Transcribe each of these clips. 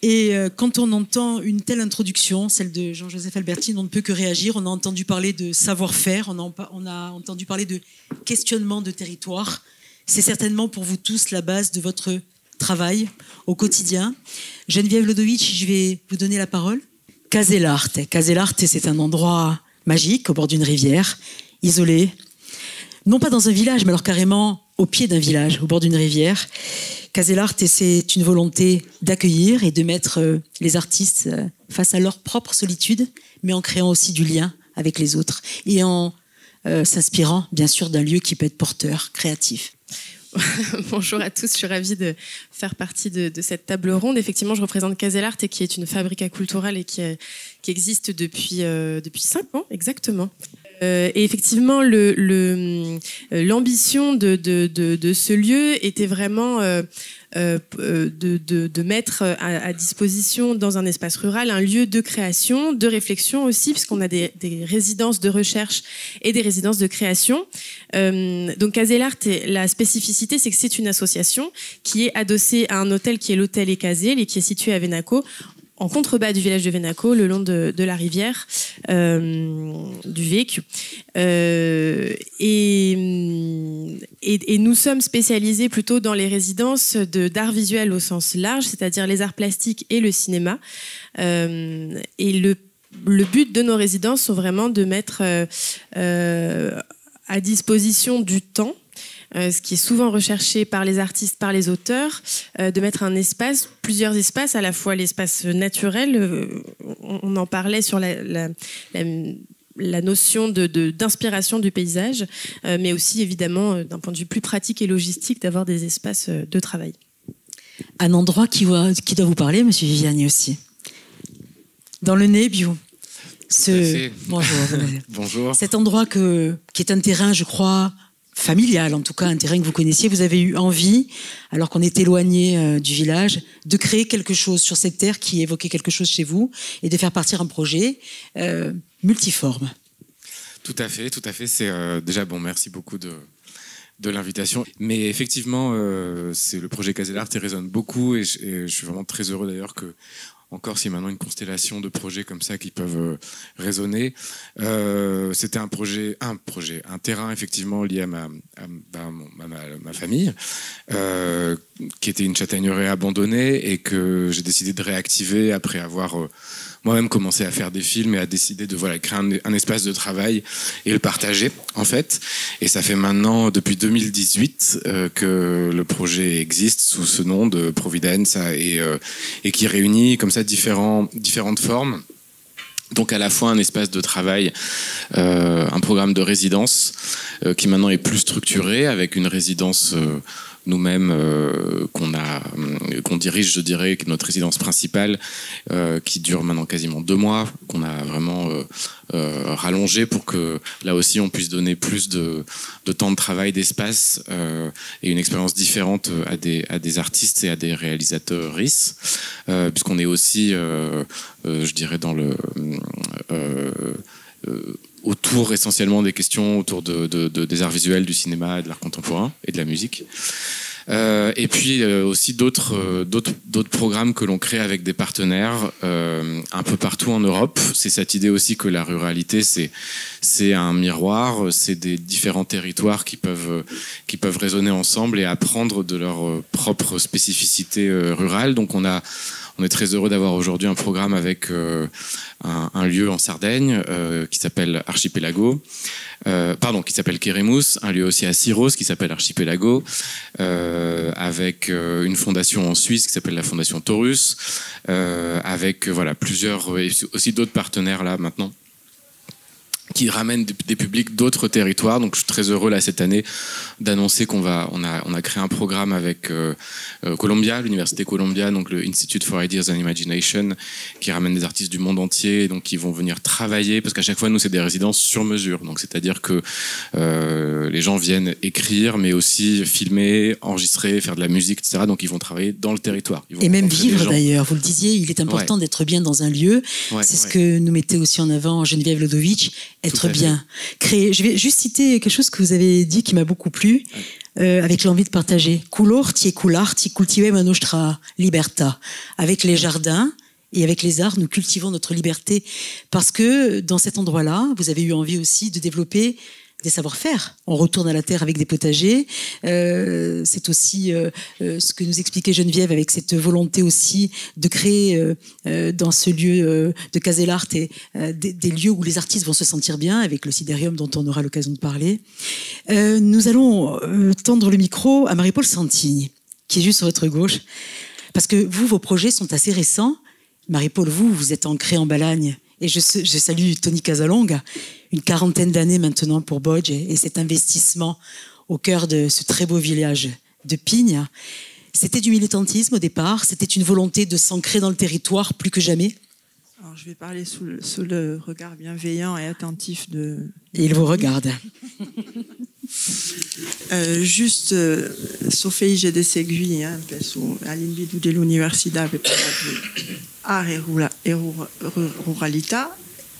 Et quand on entend une telle introduction, celle de Jean-Joseph Albertine, on ne peut que réagir. On a entendu parler de savoir-faire, on a entendu parler de questionnement de territoire. C'est certainement pour vous tous la base de votre travail au quotidien. Geneviève Lodowicz, je vais vous donner la parole. Casellarte. Casellarte, c'est un endroit magique au bord d'une rivière, isolé. Non pas dans un village, mais alors carrément au pied d'un village, au bord d'une rivière. Casellarte, c'est une volonté d'accueillir et de mettre les artistes face à leur propre solitude, mais en créant aussi du lien avec les autres et en s'inspirant, bien sûr, d'un lieu qui peut être porteur, créatif. Bonjour à tous, je suis ravie de faire partie de cette table ronde. Effectivement, je représente Casellarte, qui est une fabrica culturale et qui existe depuis 5 ans, exactement. Et effectivement, l'ambition de ce lieu était vraiment de mettre à disposition dans un espace rural un lieu de création, de réflexion aussi, puisqu'on a des résidences de recherche et des résidences de création. Donc Casellarte, la spécificité, c'est que c'est une association qui est adossée à un hôtel qui est l'hôtel Ecasel et qui est situé à Venaco, en contrebas du village de Venaco, le long de la rivière du Vécu. Et nous sommes spécialisés plutôt dans les résidences d'art visuel au sens large, c'est-à-dire les arts plastiques et le cinéma. Et le but de nos résidences sont vraiment de mettre à disposition du temps, ce qui est souvent recherché par les artistes, par les auteurs, de mettre un espace, plusieurs espaces, à la fois l'espace naturel, on en parlait sur la notion d'inspiration du paysage, mais aussi évidemment d'un point de vue plus pratique et logistique d'avoir des espaces de travail. Un endroit qui doit vous parler, Monsieur Viviani aussi. Dans le nez bio. Bonjour. Bonjour. Cet endroit qui est un terrain, je crois, familial, en tout cas un terrain que vous connaissiez, vous avez eu envie, alors qu'on est éloigné du village, de créer quelque chose sur cette terre qui évoquait quelque chose chez vous et de faire partir un projet multiforme. Tout à fait. C'est déjà bon. Merci beaucoup de l'invitation. Mais effectivement, c'est le projet Casellarte résonne beaucoup et je suis vraiment très heureux d'ailleurs que encore s'il y a maintenant une constellation de projets comme ça qui peuvent résonner. C'était un terrain effectivement lié à ma famille, qui était une châtaigneraie abandonnée et que j'ai décidé de réactiver après avoir moi-même commencé à faire des films et à décider de créer un espace de travail et le partager en fait. Et ça fait maintenant depuis 2018 que le projet existe sous ce nom de Providence et qui réunit comme ça différentes formes. Donc à la fois un espace de travail, un programme de résidence qui maintenant est plus structuré avec une résidence nous-mêmes qu'on dirige, je dirais, notre résidence principale qui dure maintenant quasiment 2 mois, qu'on a vraiment rallongé pour que là aussi on puisse donner plus de temps de travail, d'espace et une expérience différente à des artistes et à des réalisateurs puisqu'on est aussi, je dirais, dans le autour essentiellement des questions autour des arts visuels, du cinéma, de l'art contemporain et de la musique. Et puis aussi d'autres programmes que l'on crée avec des partenaires un peu partout en Europe. C'est cette idée aussi que la ruralité, c'est un miroir, c'est des différents territoires qui peuvent résonner ensemble et apprendre de leur propre spécificité rurale. Donc on est très heureux d'avoir aujourd'hui un programme avec un lieu en Sardaigne qui s'appelle Archipelago, qui s'appelle Keremus, un lieu aussi à Syros qui s'appelle Archipelago, avec une fondation en Suisse qui s'appelle la Fondation Taurus, avec plusieurs aussi d'autres partenaires là maintenant qui ramènent des publics d'autres territoires. Donc je suis très heureux là cette année d'annoncer on a créé un programme avec Columbia, l'université Columbia, donc le Institute for Ideas and Imagination, qui ramène des artistes du monde entier, donc qui vont venir travailler, parce qu'à chaque fois nous c'est des résidences sur mesure. Donc c'est-à-dire que les gens viennent écrire, mais aussi filmer, enregistrer, faire de la musique, etc. Donc ils vont travailler dans le territoire. Et même vivre d'ailleurs. Vous le disiez, il est important d'être bien dans un lieu. C'est ce que nous mettait aussi en avant Geneviève Lodowicz. Être bien, créer. Je vais juste citer quelque chose que vous avez dit qui m'a beaucoup plu. avec l'envie de partager. Culorti et cularti cultivem a nostra libertà. Avec les jardins et avec les arts, nous cultivons notre liberté. Parce que dans cet endroit-là, vous avez eu envie aussi de développer des savoir-faire. On retourne à la terre avec des potagers. C'est aussi ce que nous expliquait Geneviève avec cette volonté aussi de créer dans ce lieu de Casellart des lieux où les artistes vont se sentir bien, avec le Sidérium dont on aura l'occasion de parler. Nous allons tendre le micro à Marie-Paule Santini, qui est juste sur votre gauche, parce que vous, vos projets sont assez récents. Marie-Paule, vous êtes ancrée en Balagne. Et je salue Tony Casalonga, une 40aine d'années maintenant pour Bodge et cet investissement au cœur de ce très beau village de Pigne. C'était du militantisme au départ, c'était une volonté de s'ancrer dans le territoire plus que jamais. Alors, je vais parler sous le regard bienveillant et attentif de... Et il vous regarde. Sofia de Seguí, penso all'invito dell'Università per Art et Ruralità.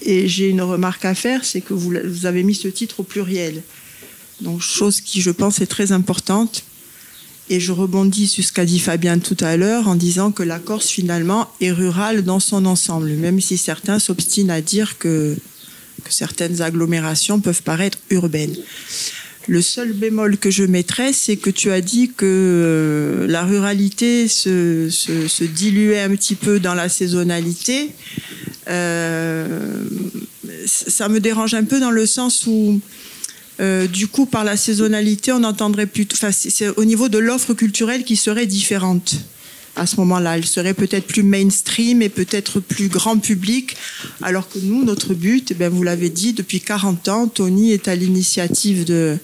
Et j'ai une remarque à faire, c'est que vous avez mis ce titre au pluriel. Donc, chose qui, je pense, est très importante. Et je rebondis sur ce qu'a dit Fabien tout à l'heure en disant que la Corse, finalement, est rurale dans son ensemble, même si certains s'obstinent à dire que certaines agglomérations peuvent paraître urbaines. Le seul bémol que je mettrais, c'est que tu as dit que la ruralité se diluait un petit peu dans la saisonnalité. Ça me dérange un peu dans le sens où, du coup, par la saisonnalité, on entendrait plutôt... Enfin, c'est au niveau de l'offre culturelle qui serait différente. À ce moment-là, elle serait peut-être plus mainstream et peut-être plus grand public, alors que nous, notre but, eh bien, vous l'avez dit, depuis 40 ans, Tony est à l'initiative de...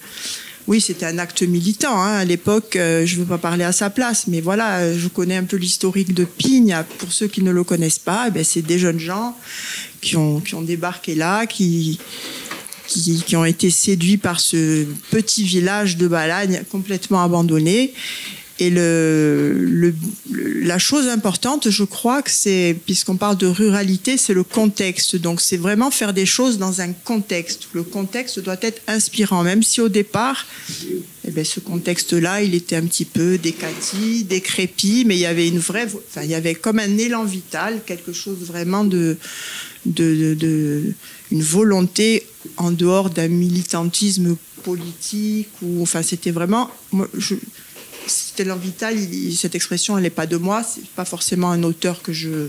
Oui, c'était un acte militant, hein. À l'époque, je ne veux pas parler à sa place, mais voilà, je connais un peu l'historique de Pigne. Pour ceux qui ne le connaissent pas, eh bien, c'est des jeunes gens qui ont débarqué là, qui ont été séduits par ce petit village de Balagne complètement abandonné. Et la chose importante, je crois que c'est, puisqu'on parle de ruralité, c'est le contexte. Donc c'est vraiment faire des choses dans un contexte. Le contexte doit être inspirant, même si au départ, eh bien, ce contexte-là, il était un petit peu décati, décrépit, mais il y avait il y avait comme un élan vital, quelque chose vraiment une volonté en dehors d'un militantisme politique. Enfin, c'était vraiment... C'était l'élan vital, cette expression, elle n'est pas de moi, c'est pas forcément un auteur que je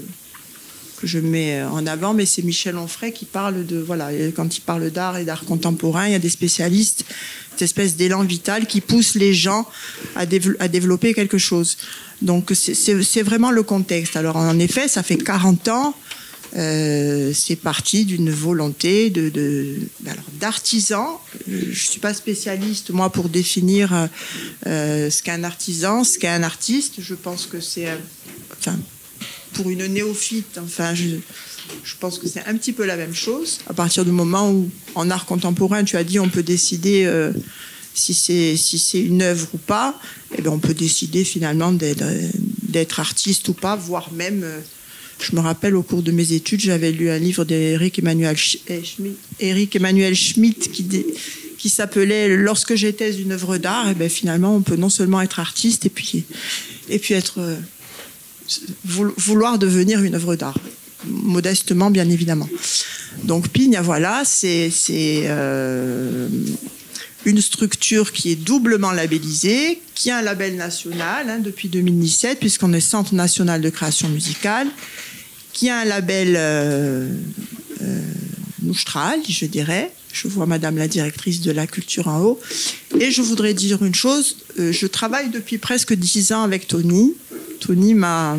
mets en avant, mais c'est Michel Onfray qui parle de, voilà, quand il parle d'art et d'art contemporain, il y a des spécialistes, cette espèce d'élan vital qui pousse les gens à développer quelque chose. Donc c'est vraiment le contexte. Alors en effet, ça fait 40 ans, c'est parti d'une volonté d'artisan. Je ne suis pas spécialiste, moi, pour définir ce qu'est un artisan, ce qu'est un artiste. Je pense que c'est... pour une néophyte, je pense que c'est un petit peu la même chose. À partir du moment où, en art contemporain, tu as dit on peut décider si c'est une œuvre ou pas, eh bien, on peut décider finalement d'être artiste ou pas, voire même... Je me rappelle, au cours de mes études, j'avais lu un livre d'Éric Emmanuel Schmitt qui s'appelait « Lorsque j'étais une œuvre d'art ». Et bien, finalement, on peut non seulement être artiste et puis vouloir devenir une œuvre d'art. Modestement, bien évidemment. Donc, Pigne, voilà, c'est une structure qui est doublement labellisée, qui a un label national depuis 2017, puisqu'on est Centre national de création musicale, qui a un label Noustral, je dirais. Je vois Madame la directrice de la culture en haut. Et je voudrais dire une chose, je travaille depuis presque 10 ans avec Tony. Tony m'a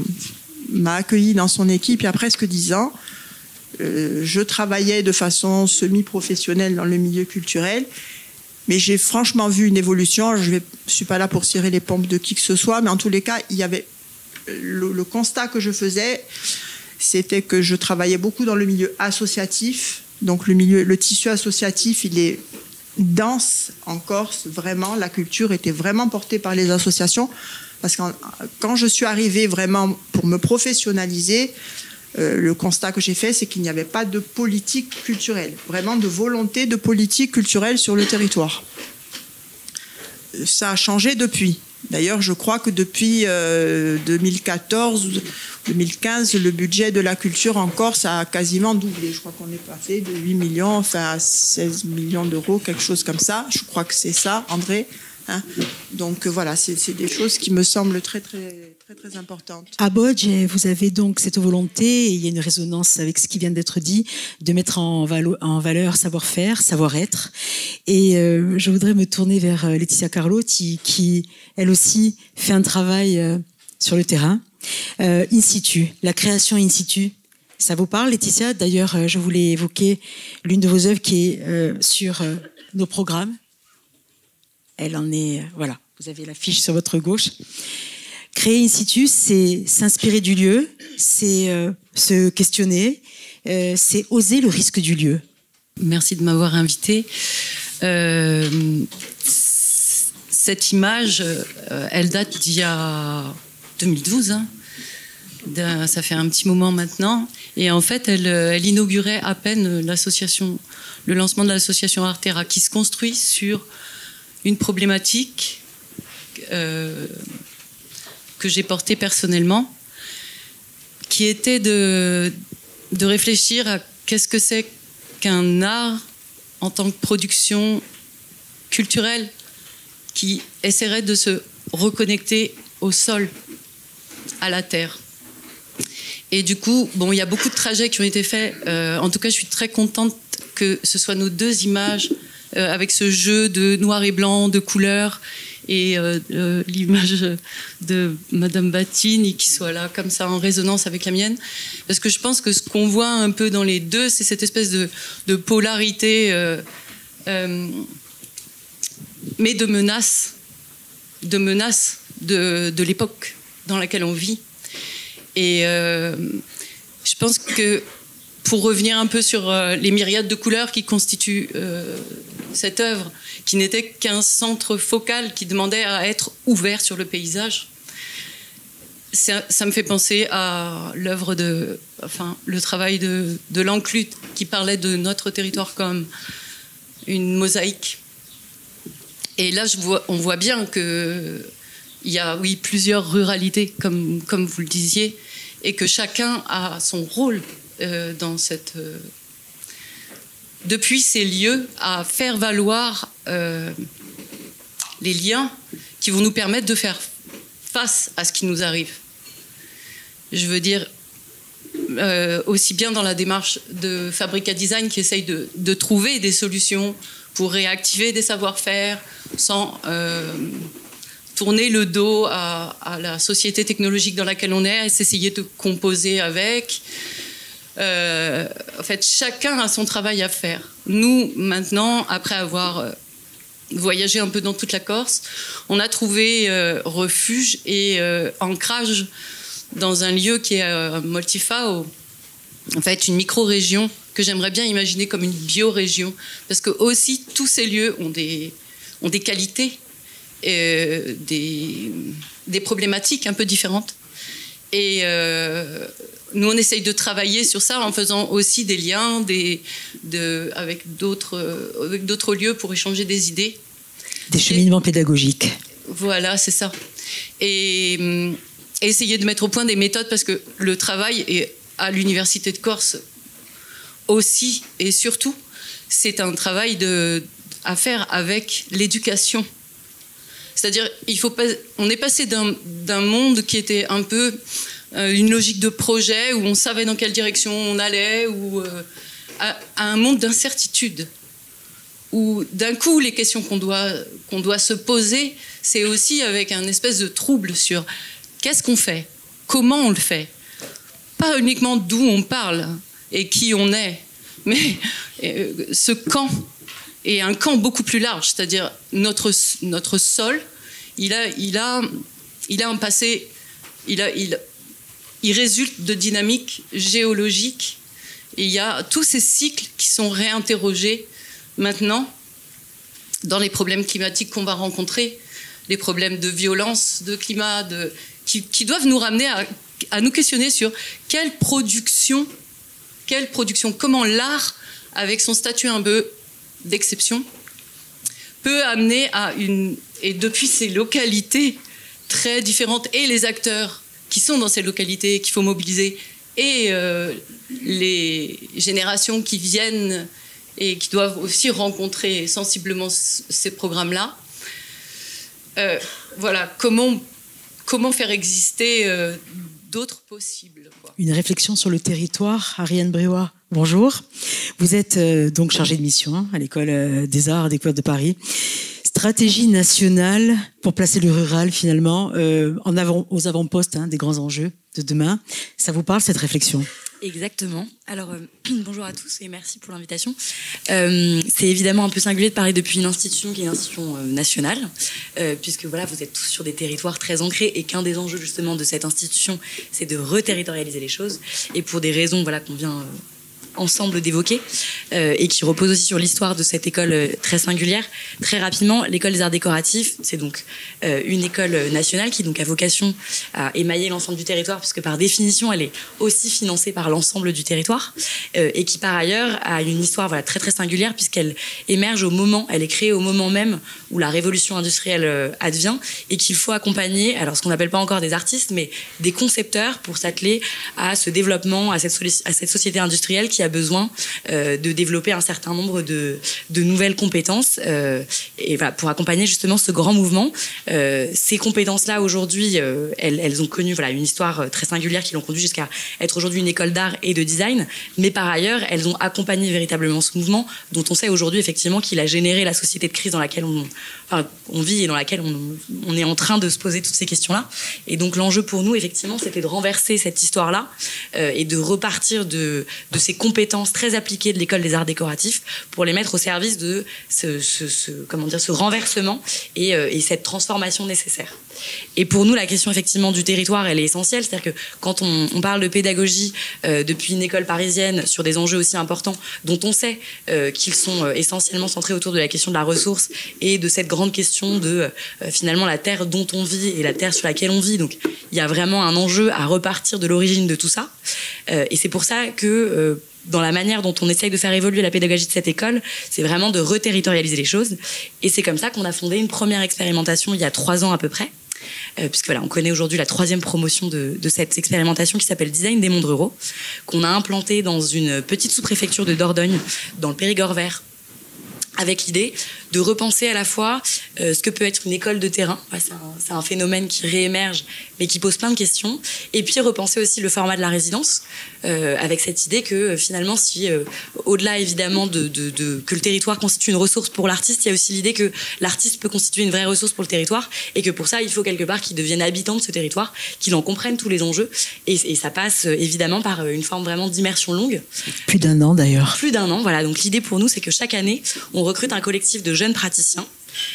accueilli dans son équipe il y a presque 10 ans. Je travaillais de façon semi-professionnelle dans le milieu culturel. Mais j'ai franchement vu une évolution. Je ne suis pas là pour cirer les pompes de qui que ce soit, mais en tous les cas, il y avait le constat que je faisais, c'était que je travaillais beaucoup dans le milieu associatif. Donc le tissu associatif, il est dense en Corse, vraiment. La culture était vraiment portée par les associations. Parce que quand je suis arrivée vraiment pour me professionnaliser, le constat que j'ai fait, c'est qu'il n'y avait pas de politique culturelle, vraiment de volonté de politique culturelle sur le territoire. ça a changé depuis. D'ailleurs, je crois que depuis 2014, 2015, le budget de la culture en Corse a quasiment doublé. Je crois qu'on est passé de 8 millions enfin, à 16 millions d'euros, quelque chose comme ça. Je crois que c'est ça, André. Hein, donc voilà, c'est des choses qui me semblent très importantes. À Bodj, vous avez donc cette volonté, et il y a une résonance avec ce qui vient d'être dit, de mettre en valeur savoir-faire, savoir-être. Et je voudrais me tourner vers Laetitia Carlotti, qui elle aussi fait un travail sur le terrain, in situ, la création in situ. Ça vous parle, Laetitia? D'ailleurs, je voulais évoquer l'une de vos œuvres qui est sur nos programmes. Elle en est, voilà, vous avez l'affiche sur votre gauche. Créer in situ, c'est s'inspirer du lieu, c'est se questionner, c'est oser le risque du lieu. Merci de m'avoir invitée. Cette image, elle date d'il y a 2012, hein. Ça fait un petit moment maintenant. Et en fait, elle inaugurait à peine l'association, le lancement de l'association Artera, qui se construit sur une problématique que j'ai portée personnellement, qui était de réfléchir à qu'est-ce que c'est qu'un art en tant que production culturelle qui essaierait de se reconnecter au sol, à la terre. Et du coup, bon, il y a beaucoup de trajets qui ont été faits. En tout cas, je suis très contente que ce soit nos deux images avec ce jeu de noir et blanc, de couleurs, et l'image de Madame Battini qui soit là comme ça en résonance avec la mienne, parce que je pense que ce qu'on voit un peu dans les deux, c'est cette espèce de polarité, mais de menace de l'époque dans laquelle on vit. Et je pense que pour revenir un peu sur les myriades de couleurs qui constituent cette œuvre, qui n'était qu'un centre focal qui demandait à être ouvert sur le paysage, ça me fait penser à l'œuvre le travail de Lanclut, qui parlait de notre territoire comme une mosaïque. Et là, on voit bien qu'il y a, oui, plusieurs ruralités, comme vous le disiez, et que chacun a son rôle dans cette... depuis ces lieux, à faire valoir les liens qui vont nous permettre de faire face à ce qui nous arrive. Je veux dire, aussi bien dans la démarche de Fabrica Design qui essaye de trouver des solutions pour réactiver des savoir-faire sans tourner le dos à la société technologique dans laquelle on est, et s'essayer de composer avec. En fait, chacun a son travail à faire. Nous, maintenant, après avoir voyagé un peu dans toute la Corse, on a trouvé refuge et ancrage dans un lieu qui est Moltifao, en fait une micro-région que j'aimerais bien imaginer comme une bio-région, parce que aussi tous ces lieux ont des qualités, des problématiques un peu différentes. Et nous, on essaye de travailler sur ça en faisant aussi des liens avec d'autres lieux pour échanger des idées. Des cheminements pédagogiques. Voilà, c'est ça. Et essayer de mettre au point des méthodes, parce que le travail est à l'Université de Corse aussi et surtout, c'est un travail à faire avec l'éducation. C'est-à-dire, on est passé d'un monde qui était un peu une logique de projet, où on savait dans quelle direction on allait, à un monde d'incertitude, où d'un coup, les questions qu'on doit se poser, c'est aussi avec un espèce de trouble sur qu'est-ce qu'on fait, comment on le fait. Pas uniquement d'où on parle et qui on est, mais ce camp, et un camp beaucoup plus large, c'est-à-dire notre sol, il a un passé, il résulte de dynamiques géologiques, et il y a tous ces cycles qui sont réinterrogés maintenant dans les problèmes climatiques qu'on va rencontrer, les problèmes de violence, de climat, qui doivent nous ramener à nous questionner sur quelle production, comment l'art, avec son statut un peu d'exception, peut amener à et depuis ces localités très différentes, et les acteurs qui sont dans ces localités qu'il faut mobiliser, et les générations qui viennent et qui doivent aussi rencontrer sensiblement ces programmes-là. Voilà, comment faire exister d'autres possibles, quoi. Une réflexion sur le territoire. Ariane Bréois, bonjour. Vous êtes donc chargée de mission à l'École des Arts et Découvertes de Paris. Stratégie nationale pour placer le rural finalement aux avant-postes des grands enjeux de demain. Ça vous parle, cette réflexion ? Exactement. Alors, bonjour à tous et merci pour l'invitation. C'est évidemment un peu singulier de parler depuis une institution qui est une institution nationale, puisque voilà, vous êtes tous sur des territoires très ancrés et qu'un des enjeux justement de cette institution, c'est de reterritorialiser les choses. Et pour des raisons voilà, qu'on vient ensemble d'évoquer et qui repose aussi sur l'histoire de cette école très singulière. Très rapidement, l'école des arts décoratifs, c'est donc une école nationale qui donc a vocation à émailler l'ensemble du territoire, puisque par définition, elle est aussi financée par l'ensemble du territoire et qui par ailleurs a une histoire voilà, très très singulière, puisqu'elle émerge au moment, elle est créée au moment même où la révolution industrielle advient et qu'il faut accompagner, alors ce qu'on n'appelle pas encore des artistes, mais des concepteurs pour s'atteler à ce développement, à cette société industrielle qui a besoin de développer un certain nombre de nouvelles compétences et voilà, pour accompagner justement ce grand mouvement. Ces compétences-là, aujourd'hui, elles ont connu voilà, une histoire très singulière qui l'ont conduit jusqu'à être aujourd'hui une école d'art et de design, mais par ailleurs, elles ont accompagné véritablement ce mouvement dont on sait aujourd'hui effectivement qu'il a généré la société de crise dans laquelle on vit et dans laquelle on est en train de se poser toutes ces questions-là. Et donc l'enjeu pour nous, effectivement, c'était de renverser cette histoire-là et de repartir de ces compétences très appliquées de l'école des arts décoratifs pour les mettre au service de ce renversement et cette transformation nécessaire. Et pour nous, la question effectivement du territoire, elle est essentielle. C'est-à-dire que quand on parle de pédagogie depuis une école parisienne sur des enjeux aussi importants dont on sait qu'ils sont essentiellement centrés autour de la question de la ressource et de cette grande question de finalement la terre dont on vit et la terre sur laquelle on vit. Donc il y a vraiment un enjeu à repartir de l'origine de tout ça. Et c'est pour ça que dans la manière dont on essaye de faire évoluer la pédagogie de cette école, c'est vraiment de reterritorialiser les choses. Et c'est comme ça qu'on a fondé une première expérimentation il y a 3 ans à peu près. Puisque voilà, on connaît aujourd'hui la 3e promotion de cette expérimentation qui s'appelle Design des mondes ruraux, qu'on a implantée dans une petite sous-préfecture de Dordogne, dans le Périgord vert, avec l'idée de repenser à la fois ce que peut être une école de terrain, c'est un phénomène qui réémerge mais qui pose plein de questions, et puis repenser aussi le format de la résidence, avec cette idée que finalement si au-delà évidemment que le territoire constitue une ressource pour l'artiste, il y a aussi l'idée que l'artiste peut constituer une vraie ressource pour le territoire, et que pour ça il faut quelque part qu'il devienne habitant de ce territoire, qu'il en comprenne tous les enjeux, et ça passe évidemment par une forme vraiment d'immersion longue. Plus d'1 an d'ailleurs. Plus d'1 an, voilà. Donc l'idée pour nous, c'est que chaque année, on recrute un collectif de jeunes praticiens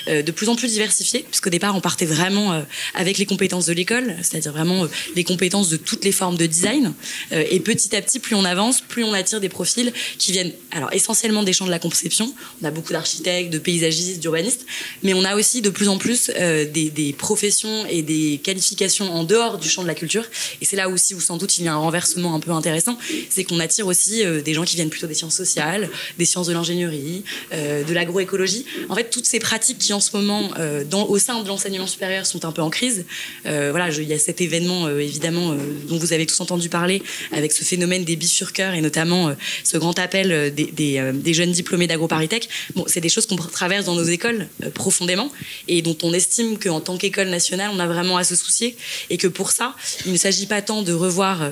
de plus en plus diversifiés, puisqu'au départ on partait vraiment avec les compétences de l'école, c'est-à-dire vraiment les compétences de toutes les formes de design, et petit à petit, plus on avance, plus on attire des profils qui viennent alors essentiellement des champs de la conception. On a beaucoup d'architectes, de paysagistes, d'urbanistes, mais on a aussi de plus en plus des professions et des qualifications en dehors du champ de la culture, et c'est là aussi où sans doute il y a un renversement un peu intéressant, c'est qu'on attire aussi des gens qui viennent plutôt des sciences sociales, des sciences de l'ingénierie, de l'agroécologie. En fait, toutes ces pratiques qui en ce moment au sein de l'enseignement supérieur sont un peu en crise. Voilà, il y a cet événement évidemment dont vous avez tous entendu parler, avec ce phénomène des bifurqueurs et notamment ce grand appel des jeunes diplômés d'AgroParisTech. Bon, c'est des choses qu'on traverse dans nos écoles profondément et dont on estime qu'en tant qu'école nationale on a vraiment à se soucier, et que pour ça il ne s'agit pas tant de revoir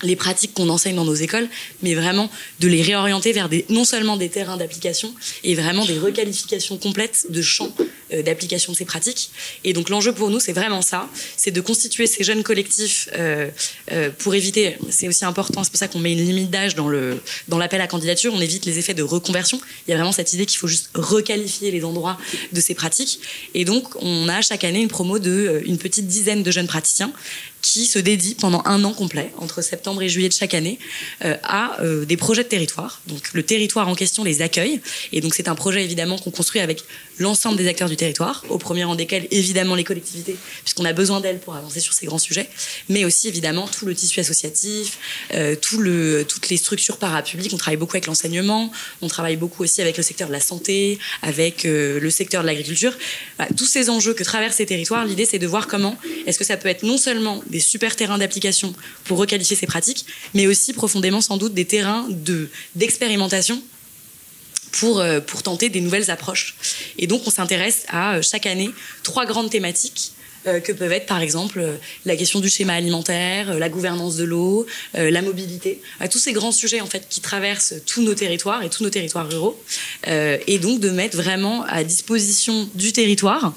les pratiques qu'on enseigne dans nos écoles, mais vraiment de les réorienter vers non seulement des terrains d'application, et vraiment des requalifications complètes de champs d'application de ces pratiques. Et donc l'enjeu pour nous, c'est vraiment ça, c'est de constituer ces jeunes collectifs pour éviter, c'est aussi important, c'est pour ça qu'on met une limite d'âge dans l'appel à candidature, on évite les effets de reconversion. Il y a vraiment cette idée qu'il faut juste requalifier les endroits de ces pratiques. Et donc on a chaque année une promo d'une petite dizaine de jeunes praticiens qui se dédie pendant 1 an complet, entre septembre et juillet de chaque année, à des projets de territoire. Donc le territoire en question les accueille, et donc c'est un projet évidemment qu'on construit avec l'ensemble des acteurs du territoire, au premier rang desquels évidemment les collectivités, puisqu'on a besoin d'elles pour avancer sur ces grands sujets, mais aussi évidemment tout le tissu associatif, toutes les structures parapubliques. On travaille beaucoup avec l'enseignement, on travaille beaucoup aussi avec le secteur de la santé, avec le secteur de l'agriculture. Voilà, tous ces enjeux que traversent ces territoires, l'idée c'est de voir comment est-ce que ça peut être non seulement des super terrains d'application pour requalifier ces pratiques, mais aussi profondément sans doute des terrains d'expérimentation pour tenter des nouvelles approches. Et donc on s'intéresse à chaque année 3 grandes thématiques que peuvent être par exemple la question du schéma alimentaire, la gouvernance de l'eau, la mobilité, tous ces grands sujets en fait qui traversent tous nos territoires et tous nos territoires ruraux, et donc de mettre vraiment à disposition du territoire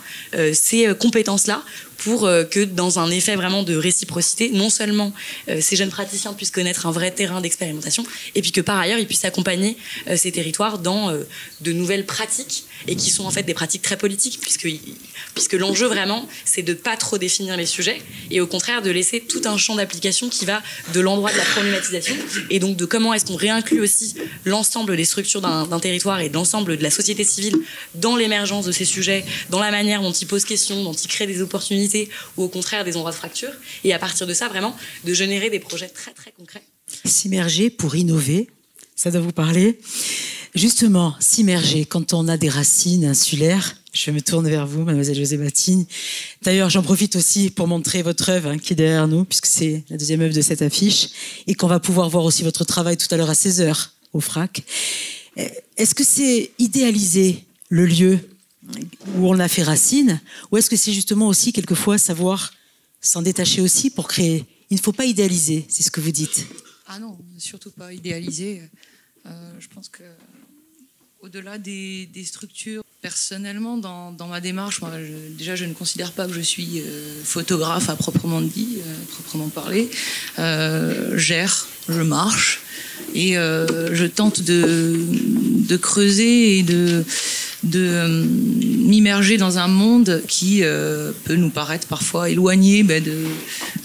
ces compétences-là pour que dans un effet vraiment de réciprocité, non seulement ces jeunes praticiens puissent connaître un vrai terrain d'expérimentation, et puis que par ailleurs ils puissent accompagner ces territoires dans de nouvelles pratiques, et qui sont en fait des pratiques très politiques, puisque l'enjeu vraiment c'est de pas trop définir les sujets, et au contraire de laisser tout un champ d'application qui va de l'endroit de la problématisation, et donc de comment est-ce qu'on réinclut aussi l'ensemble des structures d'un territoire et de l'ensemble de la société civile dans l'émergence de ces sujets, dans la manière dont ils posent question, dont ils créent des opportunités, ou au contraire des endroits de fracture, et à partir de ça vraiment de générer des projets très très concrets. S'immerger pour innover, ça doit vous parler. Justement, s'immerger quand on a des racines insulaires. Je me tourne vers vous, mademoiselle José Batigne. D'ailleurs, j'en profite aussi pour montrer votre œuvre qui est derrière nous, puisque c'est la deuxième œuvre de cette affiche, et qu'on va pouvoir voir aussi votre travail tout à l'heure à 16h au FRAC. Est-ce que c'est idéaliser le lieu où on a fait racine, ou est-ce que c'est justement aussi quelquefois savoir s'en détacher aussi pour créer? Il ne faut pas idéaliser, c'est ce que vous dites. Ah non, surtout pas idéaliser. Je pense que au-delà des structures, personnellement, dans ma démarche, moi, déjà, je ne considère pas que je suis photographe à proprement dit, proprement parler. J'erre, je marche, et je tente de creuser et de m'immerger dans un monde qui peut nous paraître parfois éloigné de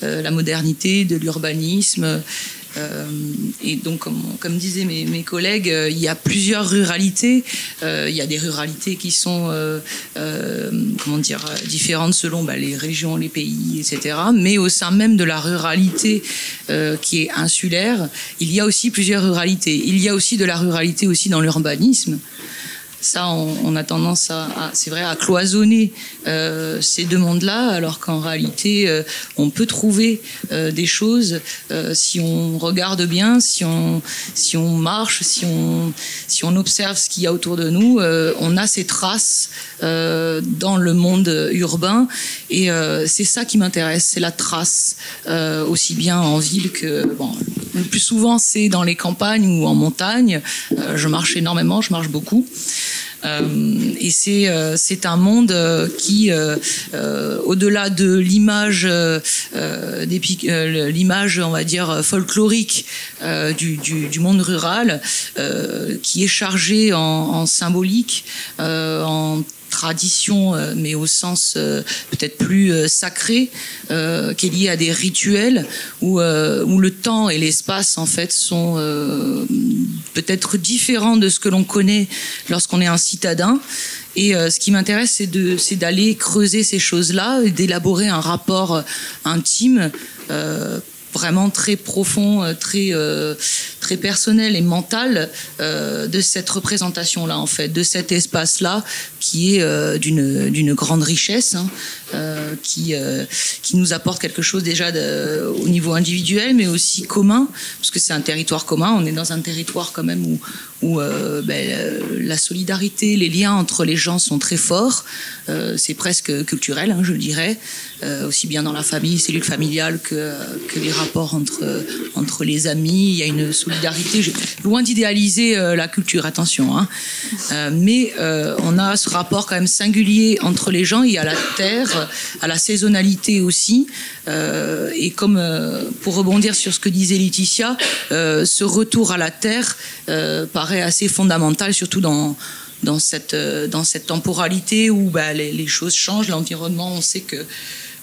la modernité, de l'urbanisme. Et donc, comme disaient mes collègues, il y a plusieurs ruralités. Il y a des ruralités qui sont différentes selon les régions, les pays, etc. Mais au sein même de la ruralité qui est insulaire, il y a aussi plusieurs ruralités. Il y a aussi de la ruralité aussi dans l'urbanisme. Ça, on a tendance c'est vrai, à cloisonner ces deux mondes-là, alors qu'en réalité, on peut trouver des choses si on regarde bien, si on marche, si on observe ce qu'il y a autour de nous. On a ces traces dans le monde urbain, et c'est ça qui m'intéresse, c'est la trace, aussi bien en ville que le plus souvent c'est dans les campagnes ou en montagne. Je marche énormément, je marche beaucoup. Et c'est un monde qui, au-delà de l'image, l'image, on va dire, folklorique du monde rural, qui est chargé en symbolique, en tradition, mais au sens peut-être plus sacré, qui est lié à des rituels où le temps et l'espace en fait sont peut-être différents de ce que l'on connaît lorsqu'on est un citadin. Et ce qui m'intéresse, c'est d'aller creuser ces choses-là et d'élaborer un rapport intime, vraiment très profond, très personnel et mental de cette représentation-là, en fait, de cet espace-là qui est d'une grande richesse, qui nous apporte quelque chose déjà au niveau individuel, mais aussi commun, parce que c'est un territoire commun. On est dans un territoire quand même où la solidarité, les liens entre les gens sont très forts. C'est presque culturel, je dirais, aussi bien dans la famille, cellule familiale, que les rapports entre les amis. Il y a une solidarité, loin d'idéaliser la culture, attention, mais on a ce rapport quand même singulier entre les gens et à la terre, à la saisonnalité aussi, et comme pour rebondir sur ce que disait Laetitia, ce retour à la terre paraît assez fondamental, surtout dans cette temporalité où les choses changent, l'environnement, on sait que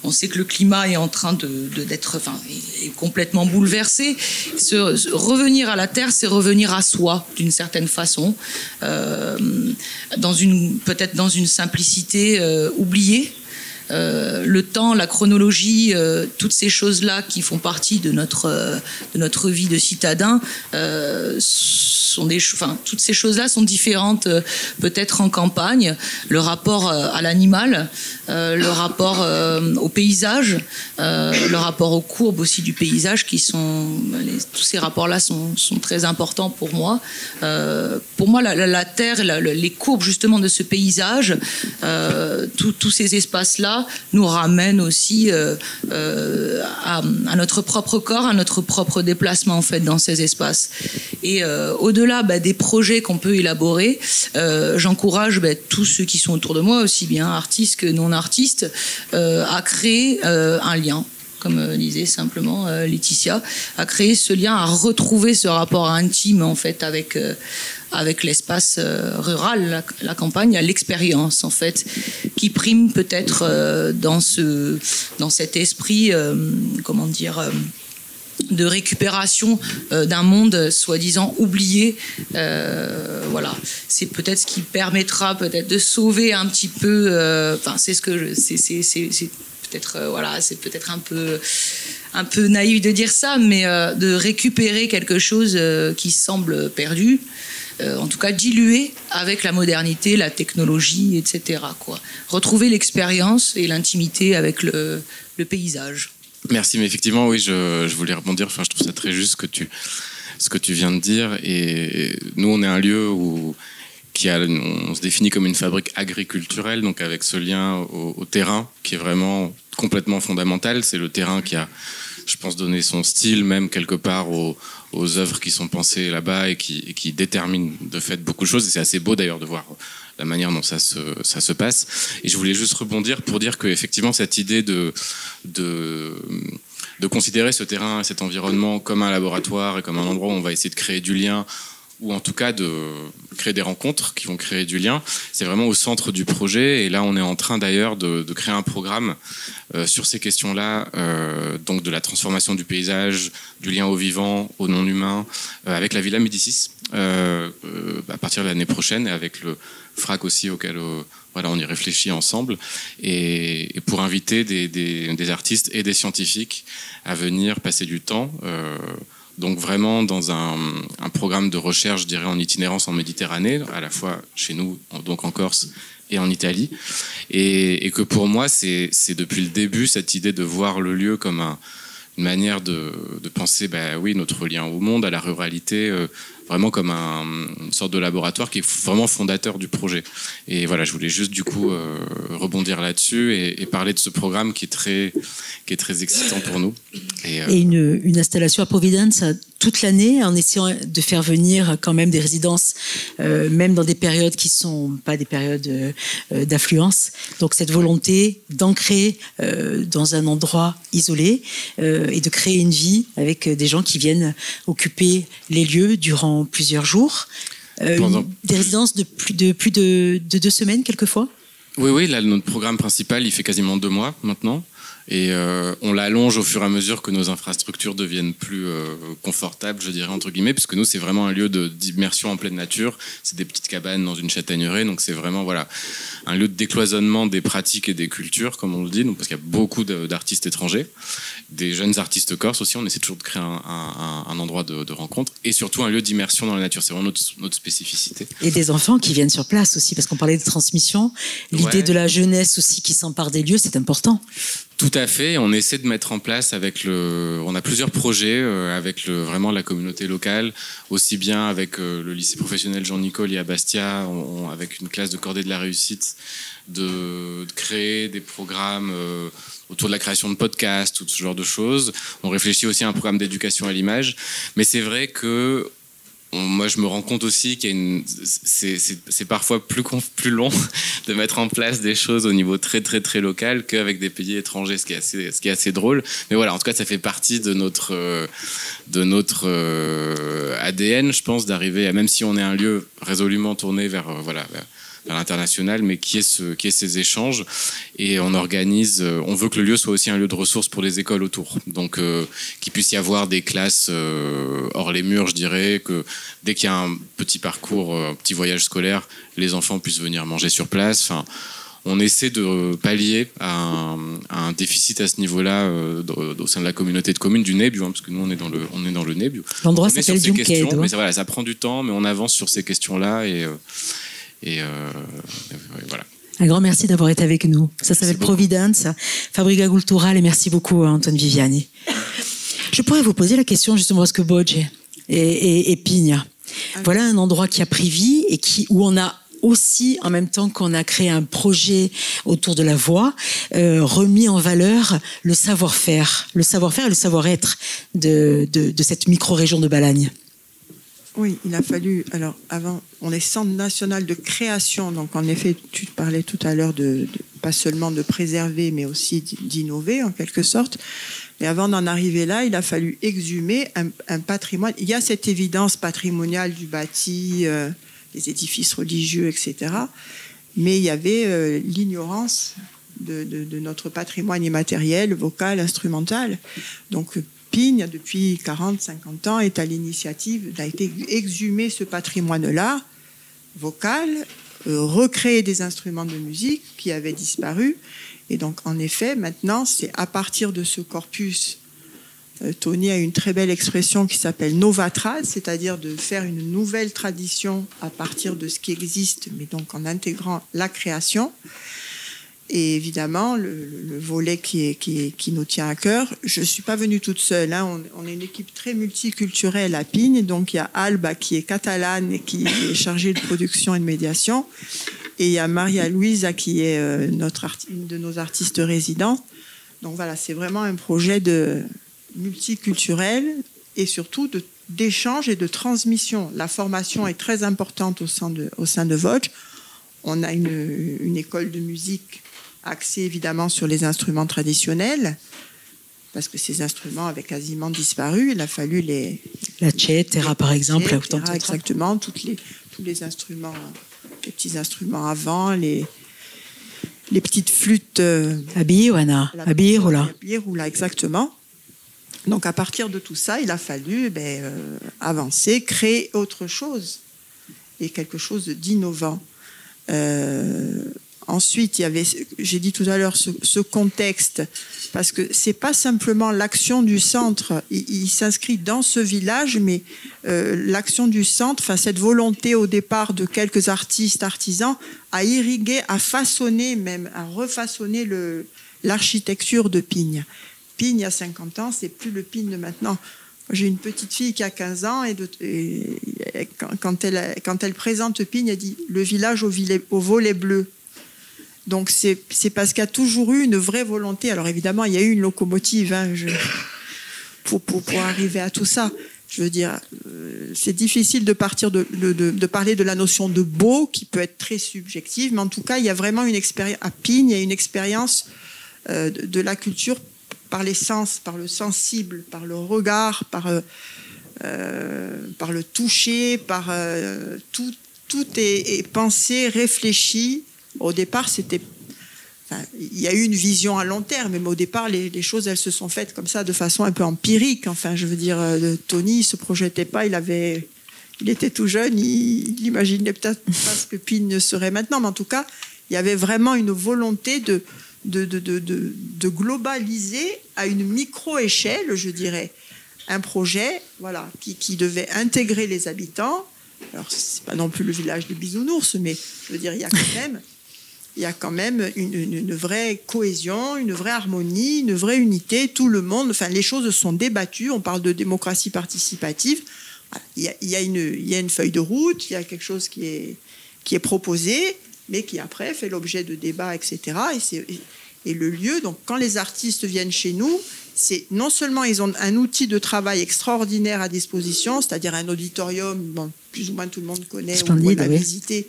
on sait que le climat est en train d'être, est complètement bouleversé. Revenir à la terre, c'est revenir à soi d'une certaine façon, peut-être dans une simplicité oubliée. Le temps, la chronologie, toutes ces choses-là qui font partie de notre vie de citadin, toutes ces choses-là sont différentes peut-être en campagne. Le rapport à l'animal, le rapport au paysage, le rapport aux courbes aussi du paysage, tous ces rapports-là sont très importants pour moi. Pour moi, la terre, les courbes justement de ce paysage, tous ces espaces-là nous ramènent aussi à notre propre corps, à notre propre déplacement en fait dans ces espaces. Et au-delà des projets qu'on peut élaborer, j'encourage tous ceux qui sont autour de moi, aussi bien artistes que non artistes, à créer un lien. Comme disait simplement Laetitia, à créer ce lien, à retrouver ce rapport intime en fait avec l'espace rural, la campagne, à l'expérience en fait, qui prime peut-être dans cet esprit, de récupération d'un monde soi-disant oublié. C'est peut-être ce qui permettra peut-être de sauver un petit peu. C'est peut-être un peu naïf de dire ça, mais de récupérer quelque chose qui semble perdu, en tout cas dilué avec la modernité, la technologie, etc. Retrouver l'expérience et l'intimité avec le paysage. Merci, mais effectivement, oui, je voulais rebondir. Je trouve ça très juste ce que tu viens de dire. Et nous, on est un lieu où on se définit comme une fabrique agriculturelle, donc avec ce lien au terrain qui est vraiment complètement fondamental. C'est le terrain qui a, je pense, donné son style même quelque part aux œuvres qui sont pensées là-bas et qui déterminent de fait beaucoup de choses. Et c'est assez beau d'ailleurs de voir la manière dont ça se passe. Et je voulais juste rebondir pour dire qu'effectivement cette idée de considérer ce terrain et cet environnement comme un laboratoire et comme un endroit où on va essayer de créer du lien, ou en tout cas de créer des rencontres qui vont créer du lien, c'est vraiment au centre du projet. Et là, on est en train d'ailleurs de créer un programme sur ces questions-là, donc de la transformation du paysage, du lien au vivant, au non-humain, avec la Villa Médicis, à partir de l'année prochaine, et avec le FRAC aussi, auquel on y réfléchit ensemble, et pour inviter des artistes et des scientifiques à venir passer du temps, donc vraiment dans un programme de recherche, je dirais, en itinérance en Méditerranée, à la fois chez nous, donc en Corse, et en Italie. Et que pour moi, c'est depuis le début cette idée de voir le lieu comme une manière de penser notre lien au monde, à la ruralité, vraiment comme une sorte de laboratoire qui est vraiment fondateur du projet. Et voilà, je voulais juste du coup rebondir là-dessus et parler de ce programme qui est très excitant pour nous. Et une installation à Providence toute l'année, en essayant de faire venir quand même des résidences, même dans des périodes qui ne sont pas des périodes d'affluence. Donc cette volonté d'ancrer dans un endroit isolé et de créer une vie avec des gens qui viennent occuper les lieux durant plusieurs jours. Des résidences de plus de 2 semaines quelquefois. Oui, là, notre programme principal, il fait quasiment 2 mois maintenant. Et on l'allonge au fur et à mesure que nos infrastructures deviennent plus confortables, je dirais, entre guillemets, puisque nous, c'est vraiment un lieu d'immersion en pleine nature. C'est des petites cabanes dans une châtaigneraie, donc c'est vraiment un lieu de décloisonnement des pratiques et des cultures, comme on le dit, donc, parce qu'il y a beaucoup d'artistes étrangers, des jeunes artistes corses aussi. On essaie toujours de créer un endroit de rencontre, et surtout un lieu d'immersion dans la nature. C'est vraiment notre spécificité. Et des enfants qui viennent sur place aussi, parce qu'on parlait de transmission. L'idée de la jeunesse aussi qui s'empare des lieux, c'est important. Tout à fait. On essaie de mettre en place on a plusieurs projets avec vraiment la communauté locale, aussi bien avec le lycée professionnel Jean-Nicole à Bastia, avec une classe de cordée de la réussite, de créer des programmes autour de la création de podcasts, tout ce genre de choses. On réfléchit aussi à un programme d'éducation à l'image. Mais c'est vrai que moi, je me rends compte aussi c'est parfois plus long de mettre en place des choses au niveau très, très, très local qu'avec des pays étrangers, ce qui est assez drôle. Mais voilà, en tout cas, ça fait partie de notre ADN, je pense, d'arriver à, même si on est un lieu résolument tourné vers vers l'international, mais qui est ces échanges. Et on veut que le lieu soit aussi un lieu de ressources pour les écoles autour. Donc, qu'il puisse y avoir des classes hors les murs, je dirais, que dès qu'il y a un petit parcours, un petit voyage scolaire, les enfants puissent venir manger sur place. Enfin, on essaie de pallier à un déficit à ce niveau-là au sein de la communauté de communes du Nebbio, parce que nous on est dans le Nebbio. L'endroit s'appelle Junquedo. Mais ça prend du temps, mais on avance sur ces questions-là et voilà. Un grand merci d'avoir été avec nous. Ça s'appelle Providence, Fabrica Culturale, et merci beaucoup à Antoine Viviani. Je pourrais vous poser la question justement parce que Bogge et Pigna, voilà un endroit qui a pris vie et où on a aussi, en même temps qu'on a créé un projet autour de la voix, remis en valeur le savoir-faire et le savoir-être de cette micro-région de Balagne. Oui, il a fallu... Alors, avant, on est Centre national de création, donc en effet, tu parlais tout à l'heure pas seulement de préserver, mais aussi d'innover, en quelque sorte. Mais avant d'en arriver là, il a fallu exhumer un patrimoine. Il y a cette évidence patrimoniale du bâti... les édifices religieux, etc. Mais il y avait l'ignorance de notre patrimoine immatériel, vocal, instrumental. Donc, Pigne, depuis 40, 50 ans, est à l'initiative, a été exhumer ce patrimoine-là, vocal, recréer des instruments de musique qui avaient disparu. Et donc, en effet, maintenant, c'est à partir de ce corpus... Tony a une très belle expression qui s'appelle novatrad, c'est-à-dire de faire une nouvelle tradition à partir de ce qui existe, mais donc en intégrant la création. Et évidemment, le volet qui nous tient à cœur, je ne suis pas venue toute seule, hein. On est une équipe très multiculturelle à Pigne, donc il y a Alba qui est catalane et qui est chargée de production et de médiation, et il y a Maria Luisa qui est une de nos artistes résidents. Donc voilà, c'est vraiment un projet multiculturel et surtout d'échange et de transmission. La formation est très importante au sein de Vosges. On a une école de musique axée évidemment sur les instruments traditionnels, parce que ces instruments avaient quasiment disparu. Il a fallu la cetera, par exemple. Exactement, tous les instruments, les petits instruments avant, les petites flûtes. Abirula, exactement. Donc, à partir de tout ça, il a fallu avancer, créer autre chose et quelque chose d'innovant. Ensuite, j'ai dit tout à l'heure, ce contexte, parce que c'est pas simplement l'action du centre, il s'inscrit dans ce village, mais l'action du centre, enfin, cette volonté au départ de quelques artistes, artisans, à irriguer, à façonner même, à refaçonner l'architecture de Pigne. Pigne, il y a 50 ans, c'est plus le Pigne de maintenant. J'ai une petite fille qui a 15 ans et quand elle présente Pigne, elle dit « le village au volet bleu ». Donc c'est parce qu'il y a toujours eu une vraie volonté. Alors évidemment, il y a eu une locomotive pour arriver à tout ça. Je veux dire, c'est difficile de parler de la notion de beau, qui peut être très subjective, mais en tout cas, il y a vraiment une expérience. À Pigne, il y a une expérience de la culture par les sens, par le sensible, par le regard, par le toucher, tout est pensé, réfléchi. Au départ, il y a eu une vision à long terme, mais au départ, les choses, elles se sont faites comme ça, de façon un peu empirique. Enfin, je veux dire, Tony ne se projetait pas, il était tout jeune, il n'imaginait peut-être pas ce que Pigne serait maintenant, mais en tout cas, il y avait vraiment une volonté de globaliser à une micro-échelle, je dirais, un projet qui devait intégrer les habitants. Alors, ce n'est pas non plus le village des bisounours, mais je veux dire, il y a quand même une vraie cohésion, une vraie harmonie, une vraie unité. Tout le monde, enfin, les choses sont débattues. On parle de démocratie participative. Il y a une feuille de route, il y a quelque chose qui est proposé, mais qui après fait l'objet de débats, etc. Et le lieu, donc quand les artistes viennent chez nous, c'est non seulement ils ont un outil de travail extraordinaire à disposition, c'est-à-dire un auditorium, plus ou moins tout le monde connaît, où on a visité,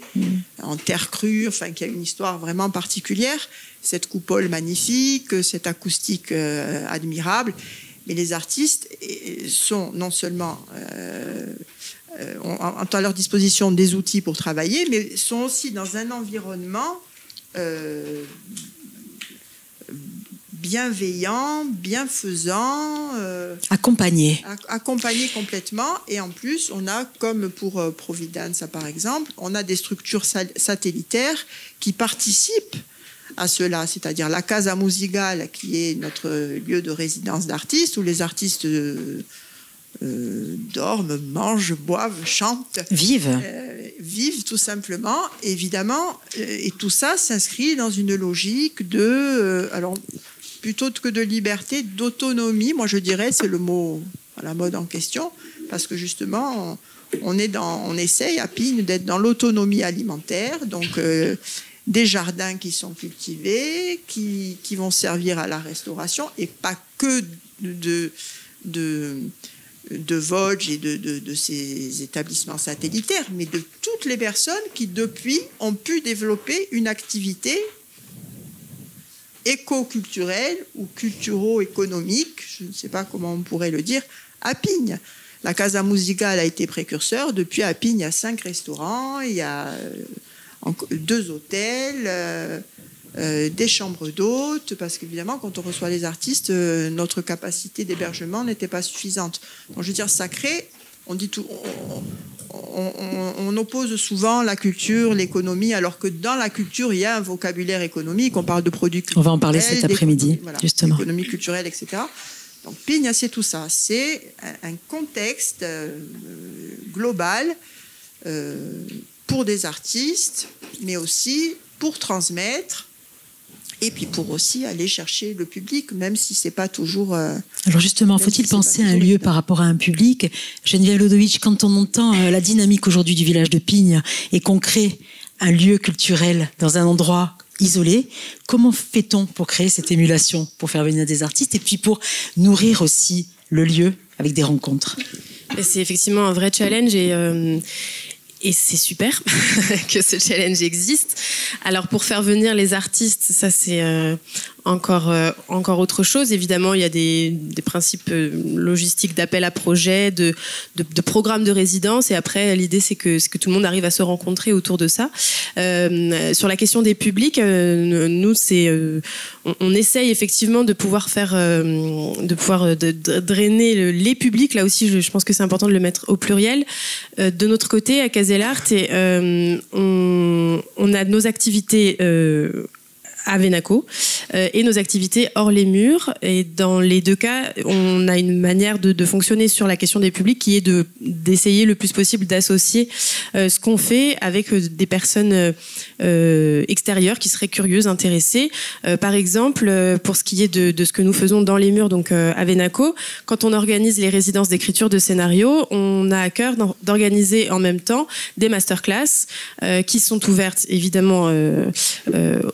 en terre crue, enfin qui a une histoire vraiment particulière, cette coupole magnifique, cette acoustique admirable. Mais les artistes sont non seulement ont à leur disposition des outils pour travailler, mais sont aussi dans un environnement bienveillant, bienfaisant, accompagné complètement. Et en plus, on a, comme pour Providenza par exemple, on a des structures satellitaires qui participent à cela, c'est-à-dire la Casa Musical, qui est notre lieu de résidence d'artistes, où les artistes dorment, mangent, boivent, chantent, vivent tout simplement, évidemment, et tout ça s'inscrit dans une logique de, alors plutôt que de liberté, d'autonomie. Moi, je dirais, c'est le mot à la mode en question, parce que justement, on essaye à Pignes d'être dans l'autonomie alimentaire, donc des jardins qui sont cultivés, qui vont servir à la restauration, et pas que de Vosges et de ces établissements satellitaires, mais de toutes les personnes qui, depuis, ont pu développer une activité éco-culturelle ou culturo-économique, je ne sais pas comment on pourrait le dire, à Pignes. La Casa Musical a été précurseur. Depuis, à Pignes, il y a 5 restaurants, il y a 2 hôtels, des chambres d'hôtes, parce qu'évidemment, quand on reçoit les artistes, notre capacité d'hébergement n'était pas suffisante. Donc, je veux dire, ça crée, on dit tout, on oppose souvent la culture, l'économie, alors que dans la culture, il y a un vocabulaire économique. On parle de produits culturels. On va en parler cet après-midi, voilà, justement. Économie culturelle, etc. Donc, Pignes, c'est tout ça. C'est un contexte global pour des artistes, mais aussi pour transmettre, et puis pour aussi aller chercher le public, même si c'est pas toujours... Alors justement, faut-il penser à un lieu par rapport à un public? Geneviève Lodowicz, quand on entend la dynamique aujourd'hui du village de Pignes et qu'on crée un lieu culturel dans un endroit isolé, comment fait-on pour créer cette émulation, pour faire venir des artistes et puis pour nourrir aussi le lieu avec des rencontres? C'est effectivement un vrai challenge et c'est super que ce challenge existe. Alors pour faire venir les artistes, ça c'est encore autre chose. Évidemment, il y a des principes logistiques d'appel à projet, de programmes de résidence. Et après, l'idée c'est que tout le monde arrive à se rencontrer autour de ça. Sur la question des publics, nous on essaye effectivement de pouvoir drainer les publics. Là aussi, je pense que c'est important de le mettre au pluriel. De notre côté, à Caselart, on a nos activités à Venaco et nos activités hors les murs. Et dans les 2 cas, on a une manière de fonctionner sur la question des publics qui est d'essayer le plus possible d'associer ce qu'on fait avec des personnes extérieures qui seraient curieuses, intéressées. Par exemple, pour ce qui est de ce que nous faisons dans les murs, donc à Venaco, quand on organise les résidences d'écriture de scénarios, on a à cœur d'organiser en même temps des masterclass qui sont ouvertes évidemment